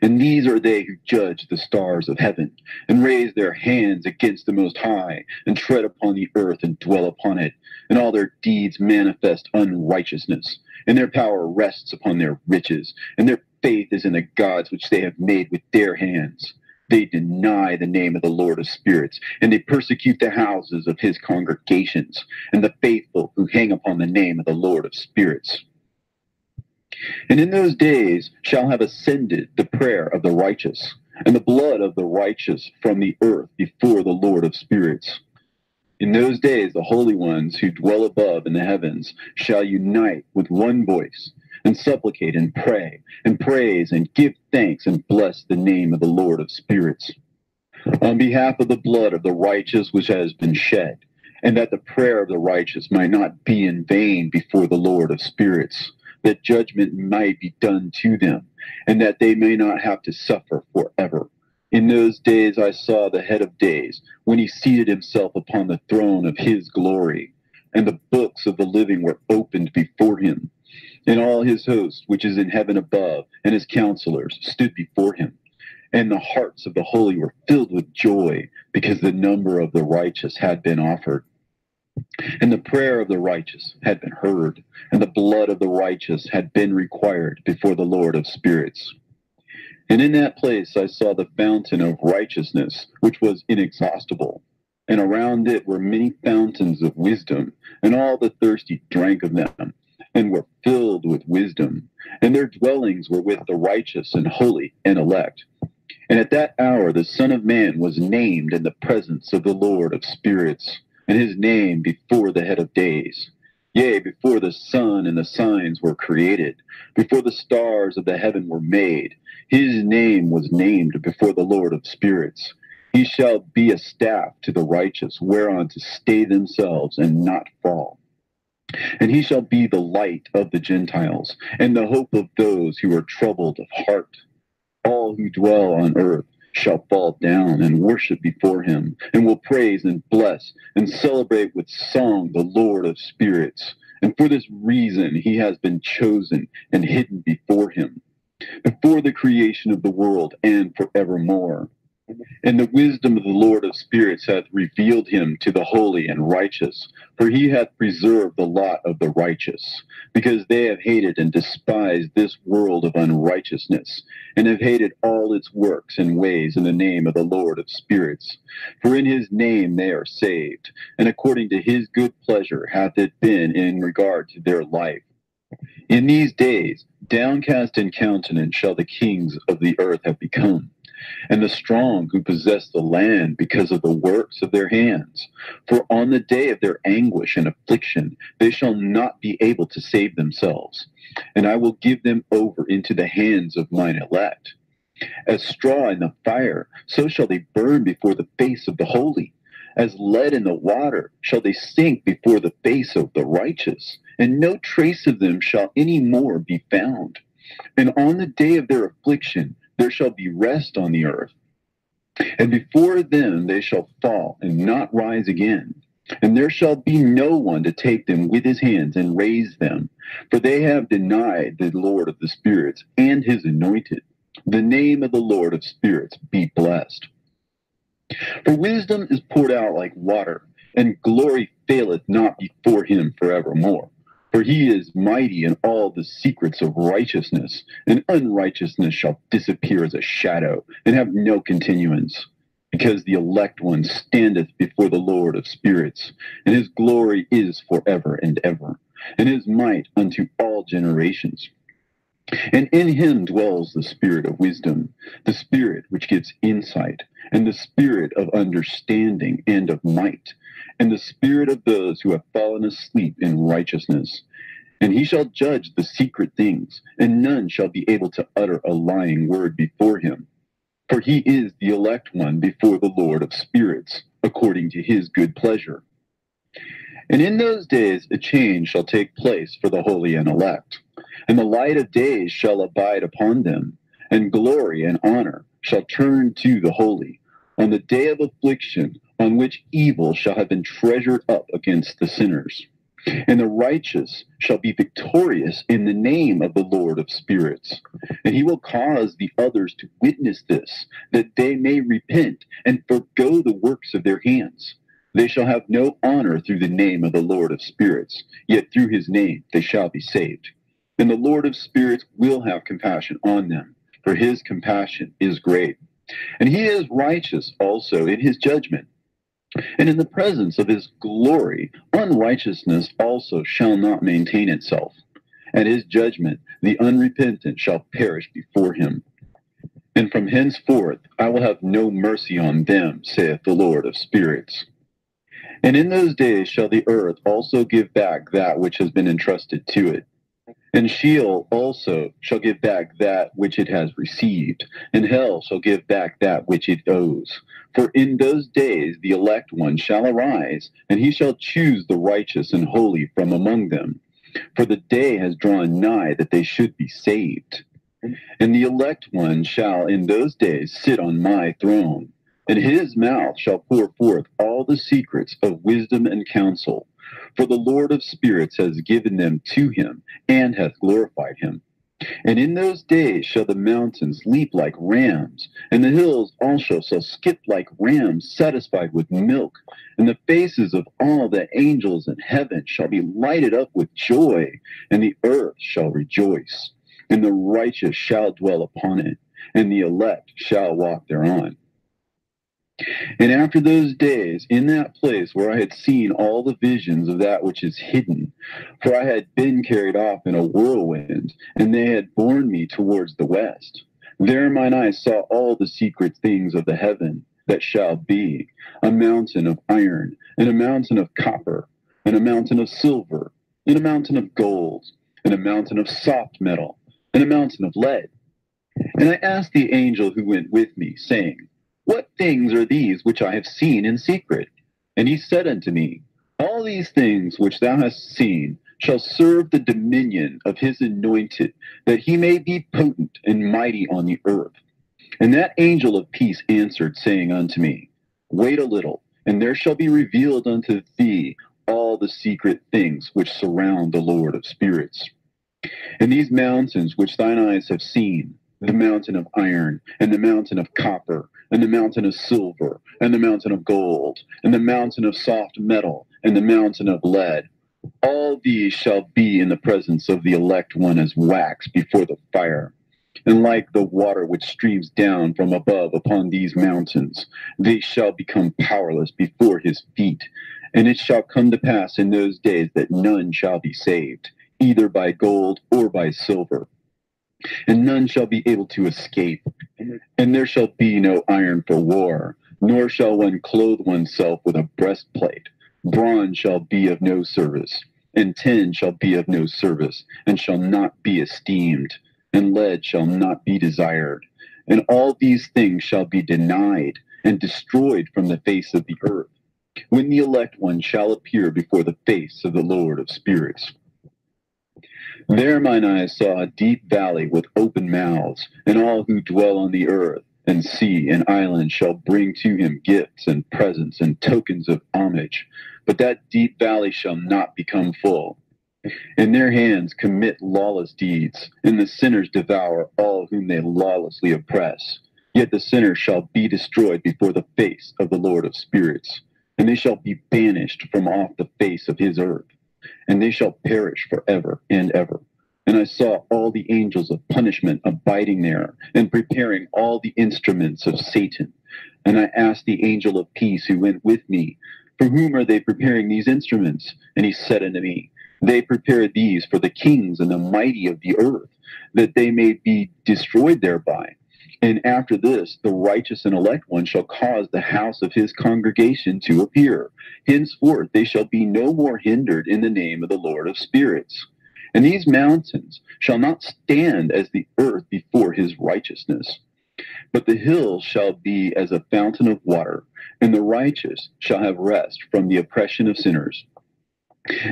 And these are they who judge the stars of heaven, and raise their hands against the Most High, and tread upon the earth and dwell upon it, and all their deeds manifest unrighteousness, and their power rests upon their riches, and their faith is in the gods which they have made with their hands. They deny the name of the Lord of spirits, and they persecute the houses of his congregations, and the faithful who hang upon the name of the Lord of spirits. And in those days shall have ascended the prayer of the righteous, and the blood of the righteous from the earth before the Lord of spirits. In those days the holy ones who dwell above in the heavens shall unite with one voice, and supplicate and pray, and praise and give thanks and bless the name of the Lord of spirits, on behalf of the blood of the righteous which has been shed, and that the prayer of the righteous might not be in vain before the Lord of spirits, that judgment might be done to them, and that they may not have to suffer forever. In those days I saw the head of days, when he seated himself upon the throne of his glory, and the books of the living were opened before him. And all his host, which is in heaven above, and his counselors stood before him. And the hearts of the holy were filled with joy, because the number of the righteous had been offered. And the prayer of the righteous had been heard, and the blood of the righteous had been required before the Lord of spirits. And in that place I saw the fountain of righteousness, which was inexhaustible. And around it were many fountains of wisdom, and all the thirsty drank of them, and were filled with wisdom, and their dwellings were with the righteous and holy and elect. And at that hour the Son of Man was named in the presence of the Lord of spirits, and his name before the head of days. Yea, before the sun and the signs were created, before the stars of the heaven were made, his name was named before the Lord of spirits. He shall be a staff to the righteous, whereon to stay themselves and not fall. And he shall be the light of the Gentiles, and the hope of those who are troubled of heart. All who dwell on earth shall fall down and worship before him, and will praise and bless and celebrate with song the Lord of spirits. And for this reason he has been chosen and hidden before him, before the creation of the world and forevermore. And the wisdom of the Lord of spirits hath revealed him to the holy and righteous, for he hath preserved the lot of the righteous, because they have hated and despised this world of unrighteousness, and have hated all its works and ways in the name of the Lord of spirits. For in his name they are saved, and according to his good pleasure hath it been in regard to their life. In these days, downcast in countenance shall the kings of the earth have become, and the strong who possess the land because of the works of their hands. For on the day of their anguish and affliction they shall not be able to save themselves. And I will give them over into the hands of mine elect. As straw in the fire, so shall they burn before the face of the holy. As lead in the water shall they sink before the face of the righteous, and no trace of them shall any more be found. And on the day of their affliction there shall be rest on the earth. And before them they shall fall and not rise again. And there shall be no one to take them with his hands and raise them. For they have denied the Lord of the spirits and his anointed. The name of the Lord of spirits be blessed. For wisdom is poured out like water, and glory faileth not before him forevermore. For he is mighty in all the secrets of righteousness, and unrighteousness shall disappear as a shadow, and have no continuance. because the elect one standeth before the Lord of spirits, and his glory is forever and ever, and his might unto all generations. And in him dwells the spirit of wisdom, the spirit which gives insight, and the spirit of understanding and of might, and the spirit of those who have fallen asleep in righteousness. And he shall judge the secret things, and none shall be able to utter a lying word before him. For he is the elect one before the Lord of spirits, according to his good pleasure. And in those days a change shall take place for the holy and elect, and the light of days shall abide upon them, and glory and honor shall turn to the holy, on the day of affliction, on which evil shall have been treasured up against the sinners. And the righteous shall be victorious in the name of the Lord of spirits. And he will cause the others to witness this, that they may repent and forgo the works of their hands. They shall have no honor through the name of the Lord of spirits, yet through his name they shall be saved. And the Lord of spirits will have compassion on them, for his compassion is great. And he is righteous also in his judgment. And in the presence of his glory, unrighteousness also shall not maintain itself. At his judgment, the unrepentant shall perish before him. And from henceforth I will have no mercy on them, saith the Lord of spirits. And in those days shall the earth also give back that which has been entrusted to it. And Sheol also shall give back that which it has received, and hell shall give back that which it owes. For in those days the elect one shall arise, and he shall choose the righteous and holy from among them. For the day has drawn nigh that they should be saved. And the elect one shall in those days sit on my throne, and his mouth shall pour forth all the secrets of wisdom and counsel. For the Lord of spirits has given them to him, and hath glorified him. And in those days shall the mountains leap like rams, and the hills also shall skip like rams satisfied with milk. And the faces of all the angels in heaven shall be lighted up with joy, and the earth shall rejoice. And the righteous shall dwell upon it, and the elect shall walk thereon. And after those days, in that place where I had seen all the visions of that which is hidden, for I had been carried off in a whirlwind, and they had borne me towards the west, there mine eyes saw all the secret things of the heaven that shall be, a mountain of iron, and a mountain of copper, and a mountain of silver, and a mountain of gold, and a mountain of soft metal, and a mountain of lead. And I asked the angel who went with me, saying, What things are these which I have seen in secret? And he said unto me, All these things which thou hast seen shall serve the dominion of his anointed, that he may be potent and mighty on the earth. And that angel of peace answered, saying unto me, Wait a little, and there shall be revealed unto thee all the secret things which surround the Lord of spirits. And these mountains which thine eyes have seen, the mountain of iron, and the mountain of copper, and the mountain of silver, and the mountain of gold, and the mountain of soft metal, and the mountain of lead, all these shall be in the presence of the elect one as wax before the fire. And like the water which streams down from above upon these mountains, they shall become powerless before his feet. And it shall come to pass in those days that none shall be saved, either by gold or by silver. And none shall be able to escape. And there shall be no iron for war, nor shall one clothe oneself with a breastplate. Bronze shall be of no service, and tin shall be of no service, and shall not be esteemed, and lead shall not be desired. And all these things shall be denied and destroyed from the face of the earth, when the elect one shall appear before the face of the Lord of spirits. There mine eyes saw a deep valley with open mouths, and all who dwell on the earth and sea and island shall bring to him gifts and presents and tokens of homage. But that deep valley shall not become full. And their hands commit lawless deeds, and the sinners devour all whom they lawlessly oppress. Yet the sinners shall be destroyed before the face of the Lord of spirits, and they shall be banished from off the face of his earth, and they shall perish forever and ever. And I saw all the angels of punishment abiding there, and preparing all the instruments of Satan, And I asked the angel of peace who went with me, for whom are they preparing these instruments? And he said unto me, they prepare these for the kings and the mighty of the earth, that they may be destroyed thereby. And after this, the righteous and elect one shall cause the house of his congregation to appear. Henceforth they shall be no more hindered in the name of the Lord of spirits. And these mountains shall not stand as the earth before his righteousness, but the hills shall be as a fountain of water, and the righteous shall have rest from the oppression of sinners.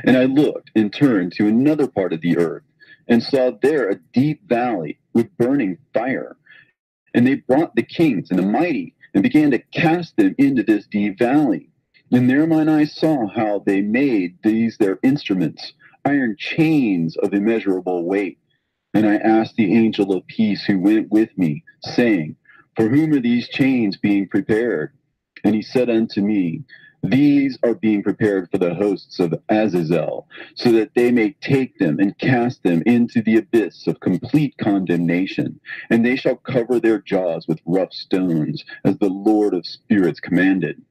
And I looked and turned to another part of the earth, and saw there a deep valley with burning fire. And they brought the kings and the mighty, and began to cast them into this deep valley. And there mine eyes saw how they made these their instruments, iron chains of immeasurable weight. And I asked the angel of peace who went with me, saying, for whom are these chains being prepared? And he said unto me, these are being prepared for the hosts of Azazel, so that they may take them and cast them into the abyss of complete condemnation. And they shall cover their jaws with rough stones, as the Lord of spirits commanded.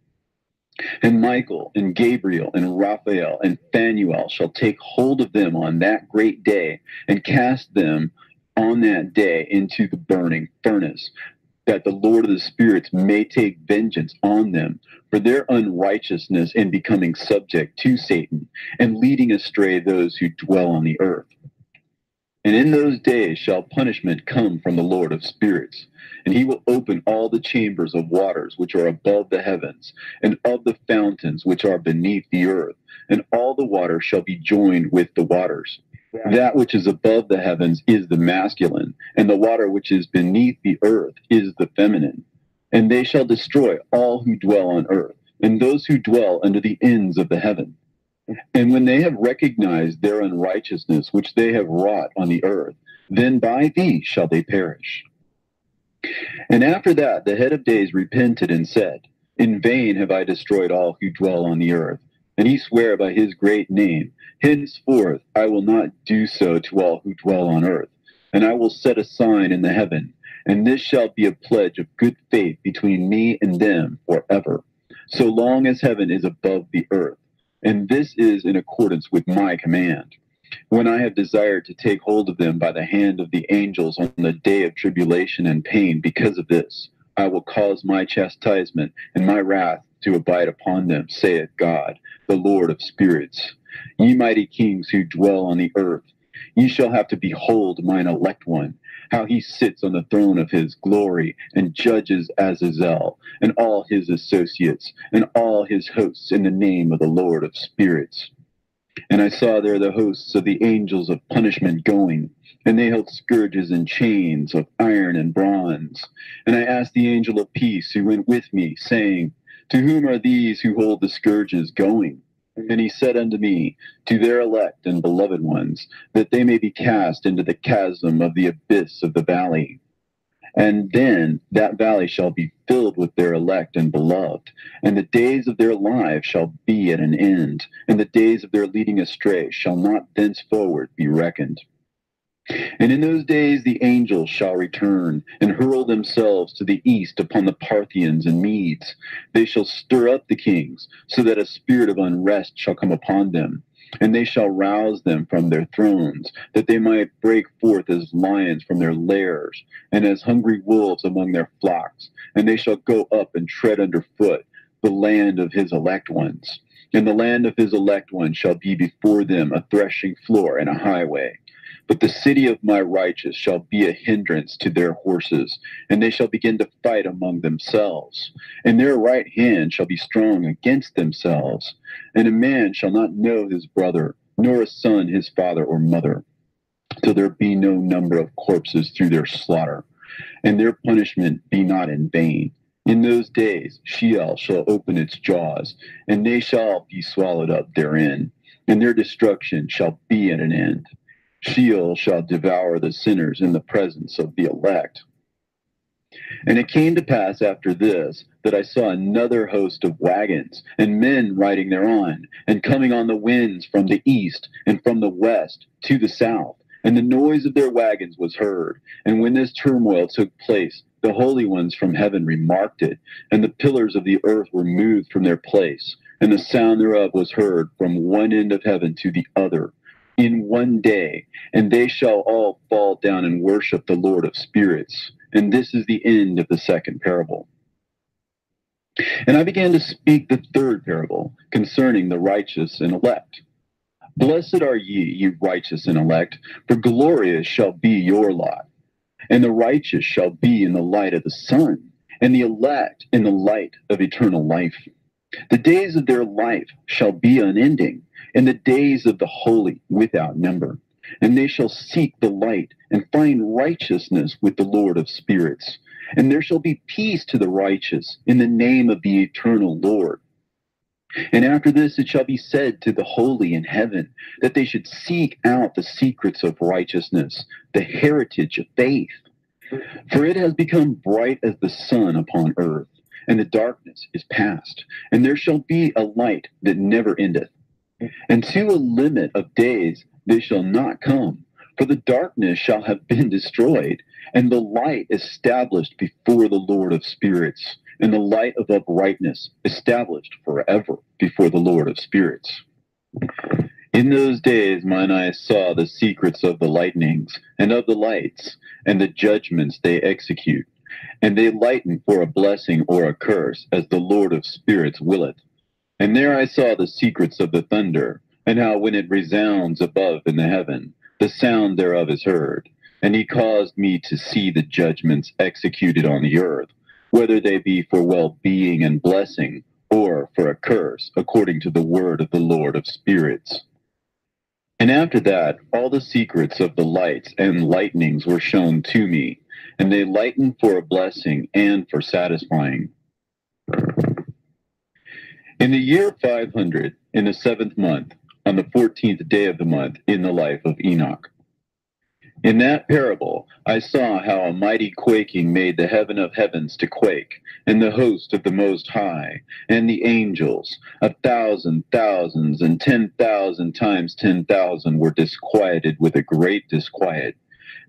And Michael and Gabriel and Raphael and Phanuel shall take hold of them on that great day, and cast them on that day into the burning furnace, that the Lord of the spirits may take vengeance on them for their unrighteousness in becoming subject to Satan, and leading astray those who dwell on the earth. And in those days shall punishment come from the Lord of spirits, and he will open all the chambers of waters which are above the heavens, and of the fountains which are beneath the earth, and all the waters shall be joined with the waters. That which is above the heavens is the masculine, and the water which is beneath the earth is the feminine. And they shall destroy all who dwell on earth, and those who dwell under the ends of the heaven. And when they have recognized their unrighteousness which they have wrought on the earth, then by these shall they perish. And after that the head of days repented and said, in vain have I destroyed all who dwell on the earth. And he sware by his great name, henceforth I will not do so to all who dwell on earth. And I will set a sign in the heaven, and this shall be a pledge of good faith between me and them forever, so long as heaven is above the earth. And this is in accordance with my command. When I have desired to take hold of them by the hand of the angels on the day of tribulation and pain because of this, I will cause my chastisement and my wrath to abide upon them, saith God, the Lord of spirits. Ye mighty kings who dwell on the earth, ye shall have to behold mine elect one, how he sits on the throne of his glory, and judges Azazel, and all his associates, and all his hosts in the name of the Lord of spirits. And I saw there the hosts of the angels of punishment going, and they held scourges and chains of iron and bronze. And I asked the angel of peace who went with me, saying, to whom are these who hold the scourges going? And he said unto me, to their elect and beloved ones, that they may be cast into the chasm of the abyss of the valley. And then that valley shall be filled with their elect and beloved, and the days of their lives shall be at an end, and the days of their leading astray shall not thenceforward be reckoned. And in those days the angels shall return, and hurl themselves to the east upon the Parthians and Medes. They shall stir up the kings, so that a spirit of unrest shall come upon them. And they shall rouse them from their thrones, that they might break forth as lions from their lairs, and as hungry wolves among their flocks. And they shall go up and tread under foot the land of his elect ones. And the land of his elect ones shall be before them a threshing floor and a highway. But the city of my righteous shall be a hindrance to their horses, and they shall begin to fight among themselves. And their right hand shall be strong against themselves. And a man shall not know his brother, nor a son his father or mother, till there be no number of corpses through their slaughter, and their punishment be not in vain. In those days Sheol shall open its jaws, and they shall be swallowed up therein, and their destruction shall be at an end. Sheol shall devour the sinners in the presence of the elect. And it came to pass after this that I saw another host of wagons, and men riding thereon, and coming on the winds from the east and from the west to the south. And the noise of their wagons was heard. And when this turmoil took place, The holy ones from heaven remarked it, and the pillars of the earth were moved from their place, and the sound thereof was heard from one end of heaven to the other in one day, and they shall all fall down and worship the Lord of spirits. And this is the end of the second parable. And I began to speak the third parable concerning the righteous and elect. Blessed are ye, you righteous and elect, for glorious shall be your lot. And the righteous shall be in the light of the sun, and the elect in the light of eternal life. The days of their life shall be unending, and the days of the holy without number. And they shall seek the light and find righteousness with the Lord of spirits. And there shall be peace to the righteous in the name of the eternal Lord. And after this it shall be said to the holy in heaven that they should seek out the secrets of righteousness, the heritage of faith. For it has become bright as the sun upon earth, and the darkness is past, and there shall be a light that never endeth. And to a limit of days they shall not come, for the darkness shall have been destroyed, and the light established before the Lord of spirits, and the light of uprightness established forever before the Lord of spirits. In those days mine eyes saw the secrets of the lightnings, and of the lights, and the judgments they execute. And they lighten for a blessing or a curse, as the Lord of spirits willeth. And there I saw the secrets of the thunder, and how when it resounds above in the heaven, the sound thereof is heard. And he caused me to see the judgments executed on the earth, whether they be for well-being and blessing, or for a curse, according to the word of the Lord of spirits. And after that, all the secrets of the lights and lightnings were shown to me, and they lighten for a blessing and for satisfying. In the year 500, in the 7th month, on the 14th day of the month, in the life of Enoch. In that parable, I saw how a mighty quaking made the heaven of heavens to quake, and the host of the Most High, and the angels, 1,000 thousands, and 10,000 times 10,000 were disquieted with a great disquiet.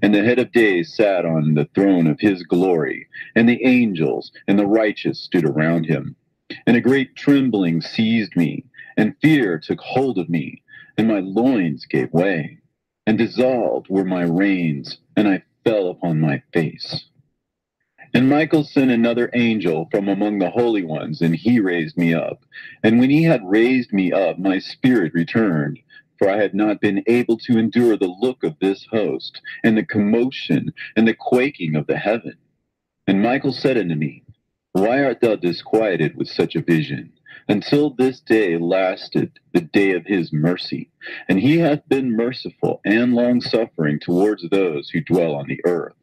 And the head of days sat on the throne of his glory, and the angels and the righteous stood around him. And a great trembling seized me, and fear took hold of me, and my loins gave way. And dissolved were my reins, and I fell upon my face. And Michael sent another angel from among the holy ones, and he raised me up. And when he had raised me up, my spirit returned, for I had not been able to endure the look of this host, and the commotion, and the quaking of the heaven. And Michael said unto me, Why art thou disquieted with such a vision? Until this day lasted the day of his mercy, and he hath been merciful and long-suffering towards those who dwell on the earth.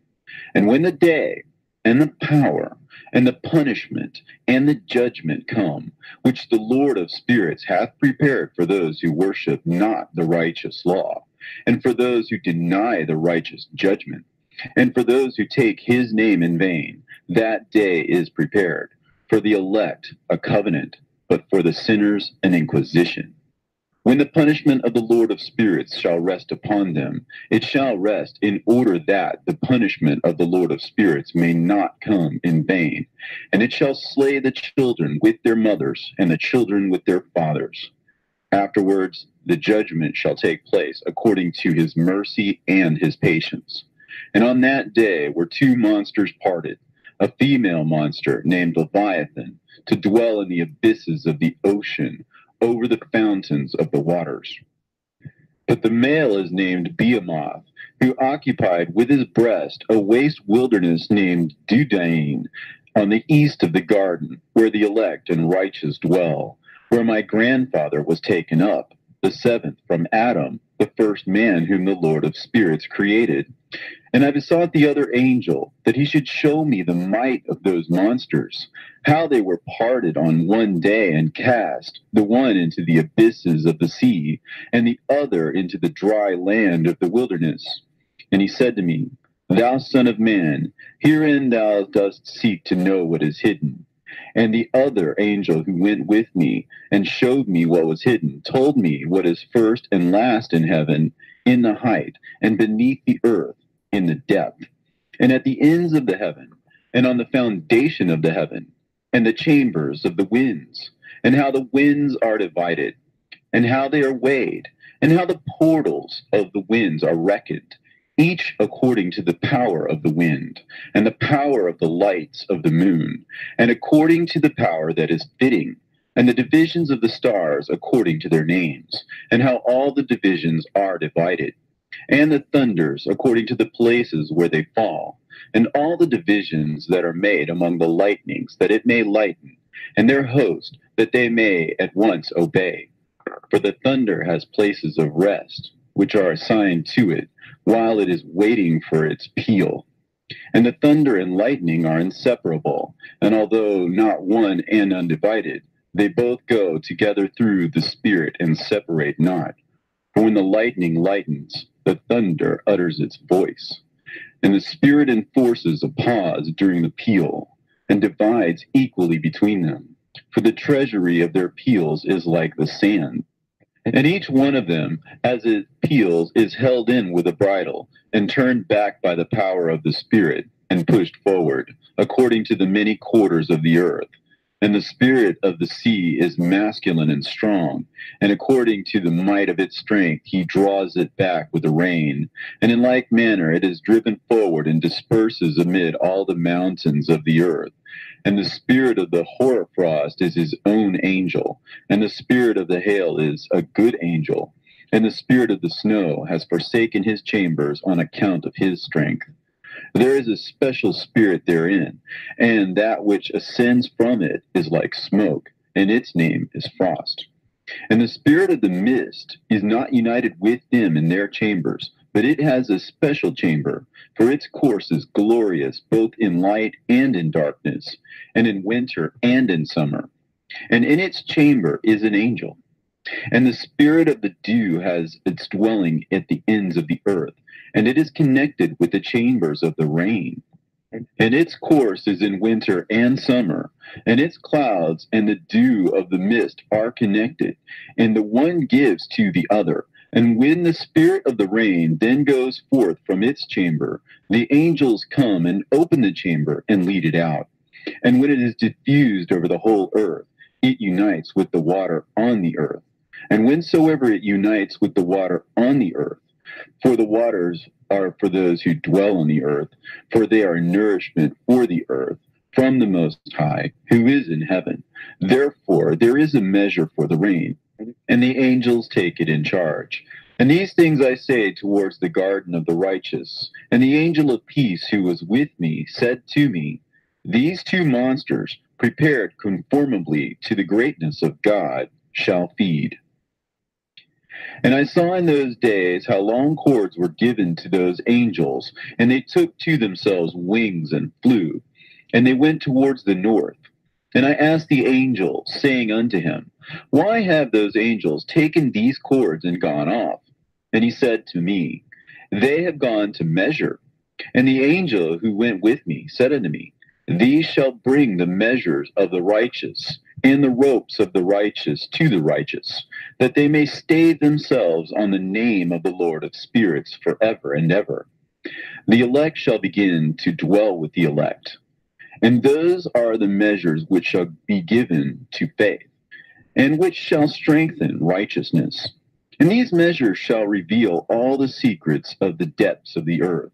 And when the day, and the power, and the punishment, and the judgment come, which the Lord of spirits hath prepared for those who worship not the righteous law, and for those who deny the righteous judgment, and for those who take his name in vain, that day is prepared. For the elect a covenant, but for the sinners an inquisition. When the punishment of the Lord of spirits shall rest upon them, it shall rest in order that the punishment of the Lord of spirits may not come in vain. And it shall slay the children with their mothers, and the children with their fathers. Afterwards, the judgment shall take place according to his mercy and his patience. And on that day were two monsters parted, a female monster named Leviathan, to dwell in the abysses of the ocean, over the fountains of the waters. But the male is named Behemoth, who occupied with his breast a waste wilderness named Dudain, on the east of the garden, where the elect and righteous dwell, where my grandfather was taken up, the seventh from Adam, the first man whom the Lord of spirits created. And I besought the other angel that he should show me the might of those monsters, how they were parted on one day and cast, the one into the abysses of the sea, and the other into the dry land of the wilderness. And he said to me, Thou son of man, herein thou dost seek to know what is hidden. And the other angel who went with me and showed me what was hidden told me what is first and last in heaven, in the height, and beneath the earth, in the depth, and at the ends of the heaven. and on the foundation of the heaven, and the chambers of the winds, and how the winds are divided, and how they are weighed, and how the portals of the winds are reckoned, each according to the power of the wind, and the power of the lights of the moon, and according to the power that is fitting, and the divisions of the stars according to their names, and how all the divisions are divided, and the thunders according to the places where they fall, and all the divisions that are made among the lightnings, that it may lighten, and their host, that they may at once obey. For the thunder has places of rest, which are assigned to it, while it is waiting for its peal. And the thunder and lightning are inseparable, and although not one and undivided, they both go together through the Spirit and separate not. For when the lightning lightens, the thunder utters its voice, and the Spirit enforces a pause during the peal, and divides equally between them. For the treasury of their peals is like the sand, and each one of them, as it peals, is held in with a bridle, and turned back by the power of the Spirit, and pushed forward, according to the many quarters of the earth. And the spirit of the sea is masculine and strong, and according to the might of its strength he draws it back with the rain. And in like manner it is driven forward and disperses amid all the mountains of the earth. And the spirit of the hoarfrost is his own angel, and the spirit of the hail is a good angel, and the spirit of the snow has forsaken his chambers on account of his strength. There is a special spirit therein, and that which ascends from it is like smoke, and its name is frost. And the spirit of the mist is not united with them in their chambers, but it has a special chamber, for its course is glorious both in light and in darkness, and in winter and in summer. And in its chamber is an angel. And the spirit of the dew has its dwelling at the ends of the earth, and it is connected with the chambers of the rain. And its course is in winter and summer, and its clouds and the dew of the mist are connected, and the one gives to the other. And when the spirit of the rain then goes forth from its chamber, the angels come and open the chamber and lead it out. And when it is diffused over the whole earth, it unites with the water on the earth. And whensoever it unites with the water on the earth, for the waters are for those who dwell on the earth, for they are nourishment for the earth from the Most High, who is in heaven. Therefore there is a measure for the rain, and the angels take it in charge. And these things I say towards the garden of the righteous. And the angel of peace who was with me said to me, these two monsters, prepared conformably to the greatness of God, shall feed. And I saw in those days how long cords were given to those angels, and they took to themselves wings and flew, and they went towards the north. And I asked the angel, saying unto him, why have those angels taken these cords and gone off? And he said to me, they have gone to measure. And the angel who went with me said unto me, these shall bring the measures of the righteous, and the ropes of the righteous to the righteous, that they may stay themselves on the name of the Lord of spirits forever and ever. The elect shall begin to dwell with the elect. And those are the measures which shall be given to faith, and which shall strengthen righteousness. And these measures shall reveal all the secrets of the depths of the earth,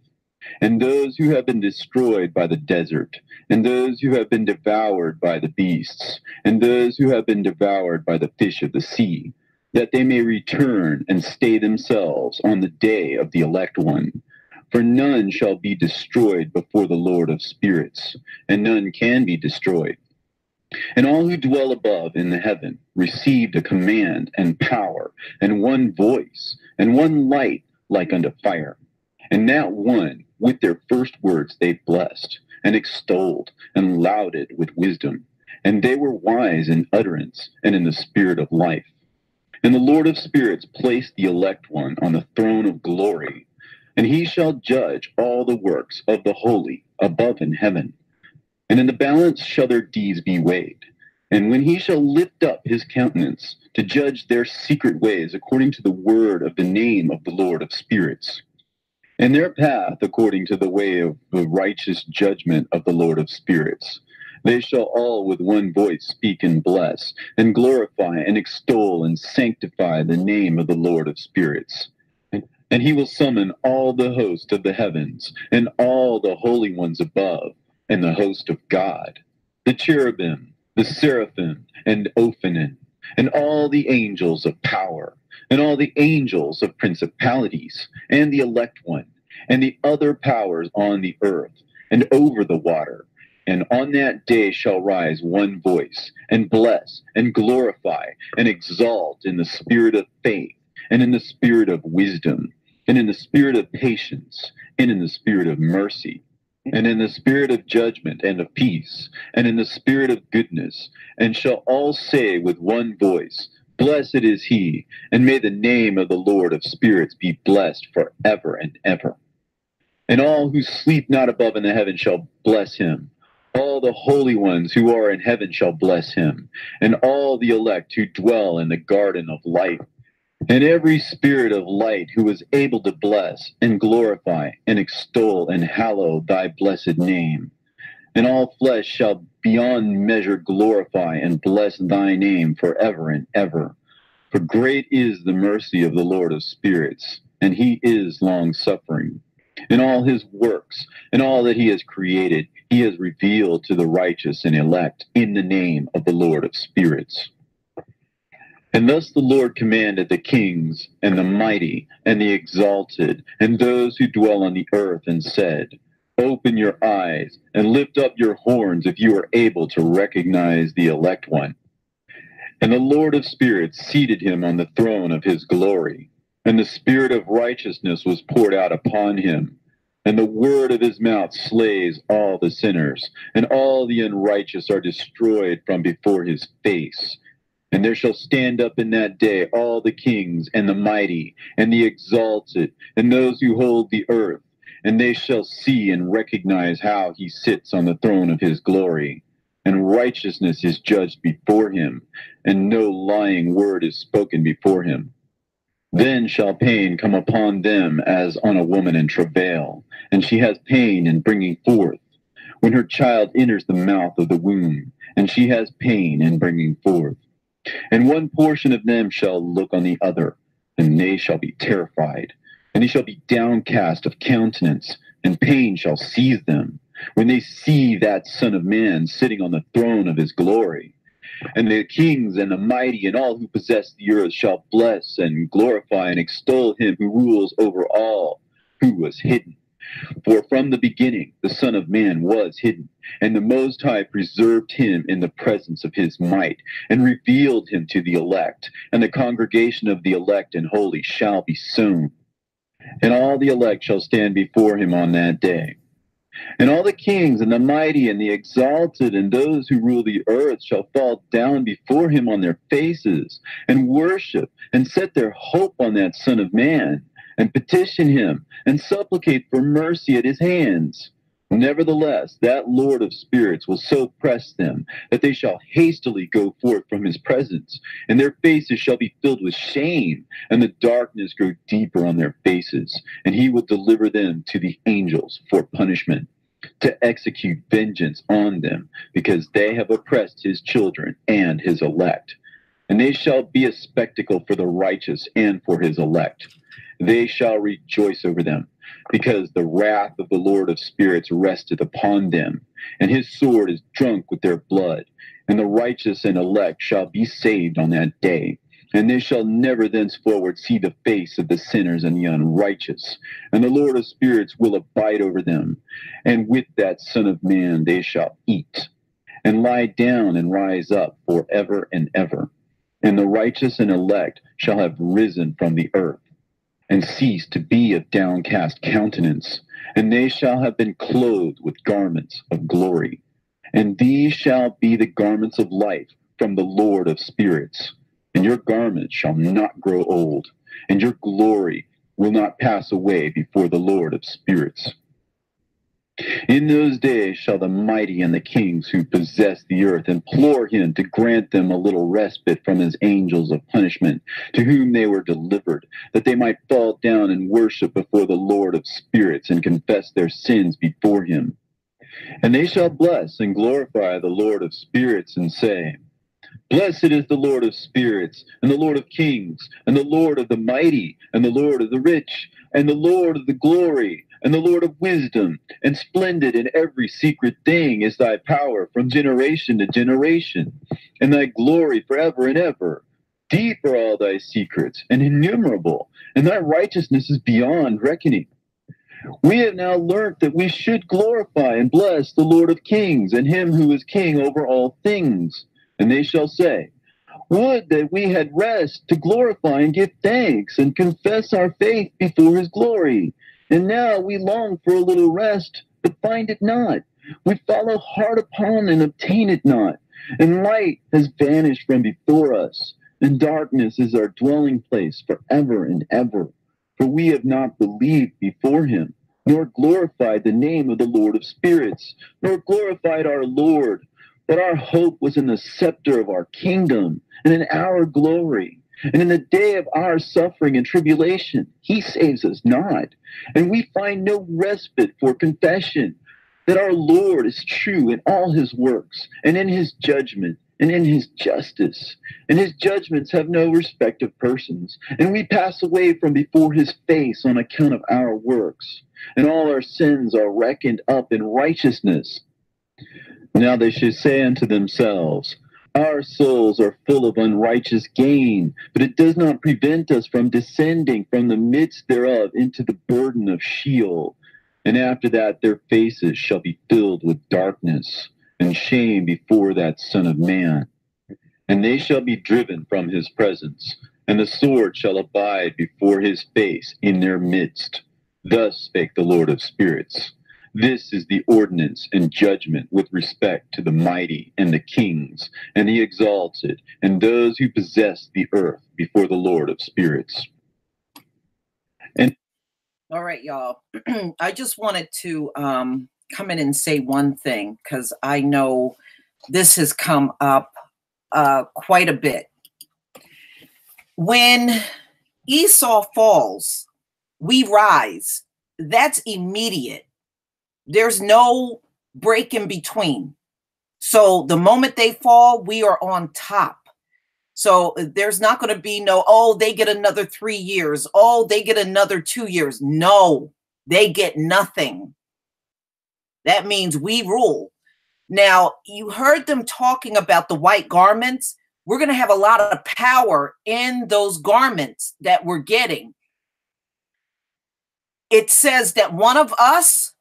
and those who have been destroyed by the desert, and those who have been devoured by the beasts, and those who have been devoured by the fish of the sea, that they may return and stay themselves on the day of the elect one. For none shall be destroyed before the Lord of spirits, and none can be destroyed. And all who dwell above in the heaven received a command and power, and one voice, and one light like unto fire. And that one, with their first words, they blessed, and extolled, and lauded with wisdom. And they were wise in utterance, and in the spirit of life. And the Lord of spirits placed the elect one on the throne of glory, and he shall judge all the works of the holy above in heaven. And in the balance shall their deeds be weighed. And when he shall lift up his countenance to judge their secret ways according to the word of the name of the Lord of spirits, and their path according to the way of the righteous judgment of the Lord of spirits. They shall all with one voice speak and bless, and glorify and extol and sanctify the name of the Lord of spirits. And he will summon all the host of the heavens, and all the holy ones above, and the host of God, the cherubim, the seraphim, and Ophanim, and all the angels of power, and all the angels of principalities, and the elect one, and the other powers on the earth, and over the water. And on that day shall rise one voice, and bless, and glorify, and exalt in the spirit of faith, and in the spirit of wisdom, and in the spirit of patience, and in the spirit of mercy, and in the spirit of judgment and of peace, and in the spirit of goodness, and shall all say with one voice, Blessed is he, and may the name of the Lord of spirits be blessed forever and ever. And all who sleep not above in the heaven shall bless him. All the holy ones who are in heaven shall bless him, and all the elect who dwell in the garden of life. And every spirit of light who is able to bless and glorify and extol and hallow thy blessed name. And all flesh shall beyond measure glorify and bless thy name forever and ever. For great is the mercy of the Lord of spirits, and he is long-suffering. In all his works and all that he has created, he has revealed to the righteous and elect in the name of the Lord of spirits. And thus the Lord commanded the kings and the mighty and the exalted and those who dwell on the earth and said, Open your eyes and lift up your horns if you are able to recognize the elect one. And the Lord of spirits seated him on the throne of his glory, and the spirit of righteousness was poured out upon him. And the word of his mouth slays all the sinners, and all the unrighteous are destroyed from before his face. And there shall stand up in that day all the kings and the mighty and the exalted and those who hold the earth, and they shall see and recognize how he sits on the throne of his glory. And righteousness is judged before him, and no lying word is spoken before him. Then shall pain come upon them as on a woman in travail, and she has pain in bringing forth, when her child enters the mouth of the womb, and she has pain in bringing forth. And one portion of them shall look on the other, and they shall be terrified, and they shall be downcast of countenance, and pain shall seize them, when they see that Son of Man sitting on the throne of his glory. And the kings and the mighty and all who possess the earth shall bless and glorify and extol him who rules over all, who was hidden. For from the beginning the Son of Man was hidden, and the Most High preserved him in the presence of his might, and revealed him to the elect. And the congregation of the elect and holy shall be sown. And all the elect shall stand before him on that day. And all the kings and the mighty and the exalted and those who rule the earth shall fall down before him on their faces, and worship and set their hope on that Son of Man, and petition him and supplicate for mercy at his hands. Nevertheless, that Lord of spirits will so press them that they shall hastily go forth from his presence, and their faces shall be filled with shame, and the darkness grow deeper on their faces. And he will deliver them to the angels for punishment, to execute vengeance on them, because they have oppressed his children and his elect. And they shall be a spectacle for the righteous and for his elect. They shall rejoice over them, because the wrath of the Lord of spirits resteth upon them, and his sword is drunk with their blood. And the righteous and elect shall be saved on that day, and they shall never thenceforward see the face of the sinners and the unrighteous. And the Lord of spirits will abide over them, and with that Son of Man they shall eat, and lie down and rise up forever and ever. And the righteous and elect shall have risen from the earth, and cease to be of downcast countenance, and they shall have been clothed with garments of glory. And these shall be the garments of life from the Lord of spirits. And your garments shall not grow old, and your glory will not pass away before the Lord of spirits. In those days shall the mighty and the kings who possess the earth implore him to grant them a little respite from his angels of punishment, to whom they were delivered, that they might fall down and worship before the Lord of spirits and confess their sins before him. And they shall bless and glorify the Lord of spirits and say, Blessed is the Lord of spirits, and the Lord of kings, and the Lord of the mighty, and the Lord of the rich, and the Lord of the glory, and the Lord of wisdom, and splendid in every secret thing is thy power from generation to generation, and thy glory forever and ever. Deep are all thy secrets, and innumerable, and thy righteousness is beyond reckoning. We have now learnt that we should glorify and bless the Lord of kings, and him who is king over all things. And they shall say, Would that we had rest to glorify and give thanks and confess our faith before his glory. And now we long for a little rest, but find it not. We follow hard upon and obtain it not. And light has vanished from before us, and darkness is our dwelling place forever and ever. For we have not believed before him, nor glorified the name of the Lord of spirits, nor glorified our Lord. But our hope was in the scepter of our kingdom, and in our glory. And in the day of our suffering and tribulation, he saves us not. And we find no respite for confession, that our Lord is true in all his works, and in his judgment, and in his justice. And his judgments have no respect of persons. And we pass away from before his face on account of our works. And all our sins are reckoned up in righteousness. Now they should say unto themselves, Our souls are full of unrighteous gain, but it does not prevent us from descending from the midst thereof into the burden of Sheol. And after that their faces shall be filled with darkness and shame before that Son of Man. And they shall be driven from his presence, and the sword shall abide before his face in their midst. Thus spake the Lord of spirits. This is the ordinance and judgment with respect to the mighty and the kings and the exalted and those who possess the earth before the Lord of spirits. And all right, y'all. I just wanted to come in and say one thing, because I know this has come up quite a bit. When Esau falls, we rise. That's immediate. There's no break in between. So the moment they fall, we are on top. So there's not going to be no, oh, they get another 3 years. Oh, they get another 2 years. No, they get nothing. That means we rule. Now, you heard them talking about the white garments. We're going to have a lot of power in those garments that we're getting. It says that one of us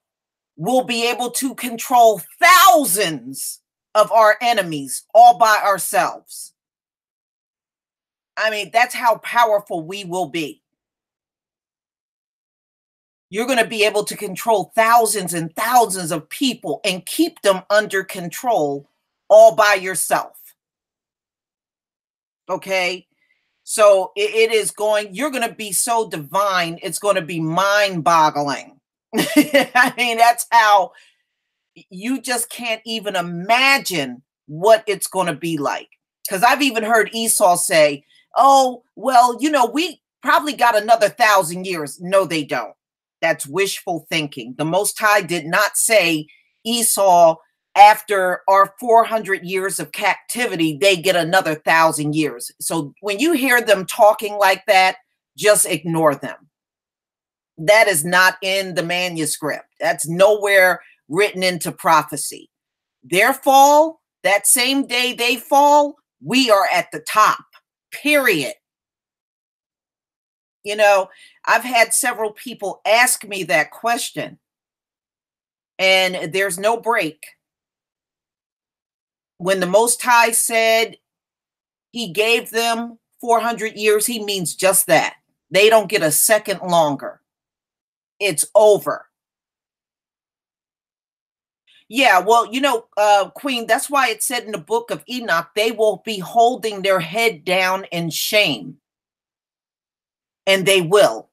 will be able to control thousands of our enemies all by ourselves. I mean, that's how powerful we will be. You're going to be able to control thousands and thousands of people and keep them under control all by yourself. Okay? So it is going, you're going to be so divine, it's going to be mind-boggling. I mean, that's how you just can't even imagine what it's going to be like. Because I've even heard Esau say, oh, well, you know, we probably got another 1,000 years. No, they don't. That's wishful thinking. The Most High did not say Esau, after our 400 years of captivity, they get another 1,000 years. So when you hear them talking like that, just ignore them. That is not in the manuscript. That's nowhere written into prophecy. Their fall, that same day they fall, we are at the top, period. You know, I've had several people ask me that question, and there's no break. When the Most High said he gave them 400 years, he means just that. They don't get a second longer. It's over. Yeah, well, you know, Queen, that's why it said in the book of Enoch, they will be holding their head down in shame. And they will.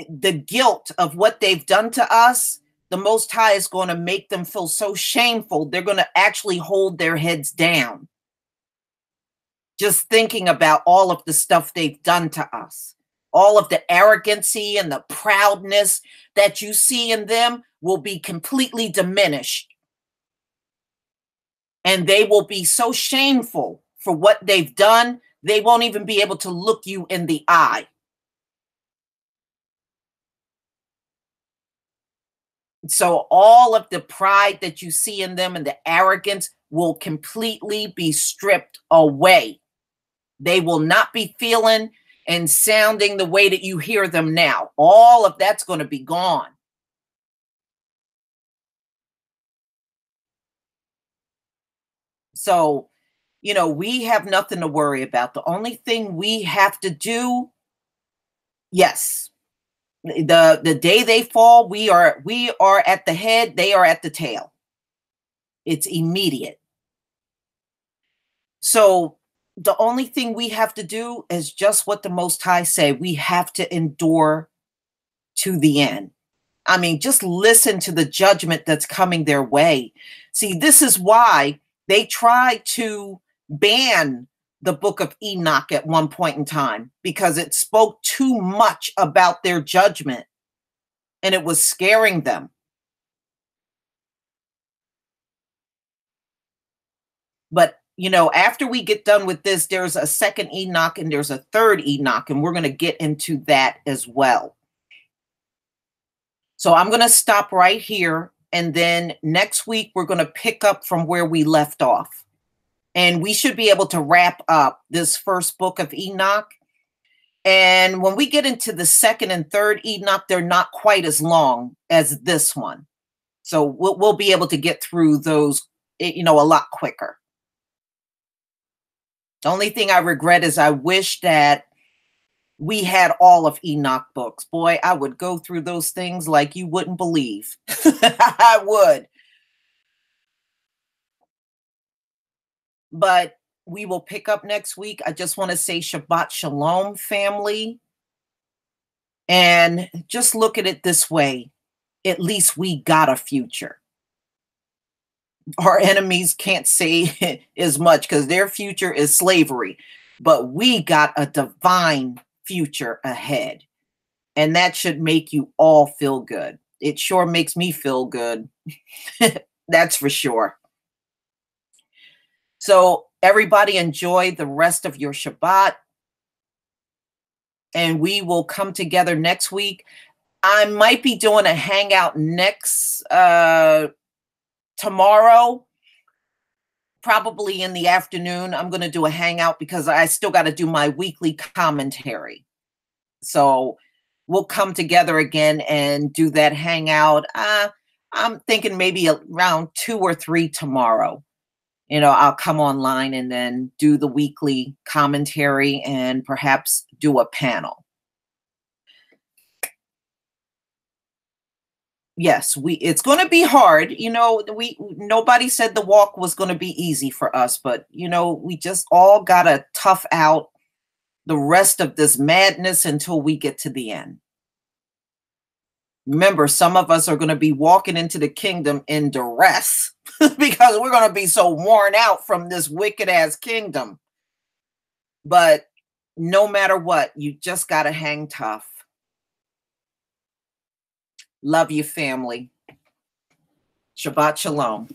The guilt of what they've done to us, the Most High is going to make them feel so shameful, they're going to actually hold their heads down. Just thinking about all of the stuff they've done to us. All of the arrogancy and the proudness that you see in them will be completely diminished. And they will be so shameful for what they've done, they won't even be able to look you in the eye. So all of the pride that you see in them and the arrogance will completely be stripped away. They will not be feeling and sounding the way that you hear them now. All of that's going to be gone. So, you know, we have nothing to worry about. The only thing we have to do, yes, the day they fall, we are at the head, they are at the tail. It's immediate. So the only thing we have to do is just what the Most High say. We have to endure to the end. I mean, just listen to the judgment that's coming their way. See, this is why they tried to ban the book of Enoch at one point in time, because it spoke too much about their judgment and it was scaring them. But, you know, after we get done with this, there's a second Enoch and there's a third Enoch, and we're going to get into that as well. So I'm going to stop right here. And then next week, we're going to pick up from where we left off. And we should be able to wrap up this first book of Enoch. And when we get into the second and third Enoch, they're not quite as long as this one. So we'll be able to get through those, you know, a lot quicker. The only thing I regret is I wish that we had all of Enoch books. Boy, I would go through those things like you wouldn't believe. I would. But we will pick up next week. I just want to say Shabbat Shalom, family. And just look at it this way. At least we got a future. Our enemies can't say as much because their future is slavery. But we got a divine future ahead. And that should make you all feel good. It sure makes me feel good. That's for sure. So everybody enjoy the rest of your Shabbat. And we will come together next week. I might be doing a hangout next tomorrow. Probably in the afternoon, I'm going to do a hangout because I still got to do my weekly commentary. So we'll come together again and do that hangout. I'm thinking maybe around 2 or 3 tomorrow. You know, I'll come online and then do the weekly commentary and perhaps do a panel. Yes, it's going to be hard. You know, nobody said the walk was going to be easy for us, but you know, we just all got to tough out the rest of this madness until we get to the end. Remember, some of us are going to be walking into the kingdom in duress because we're going to be so worn out from this wicked ass kingdom. But no matter what, you just got to hang tough. Love you, family. Shabbat Shalom.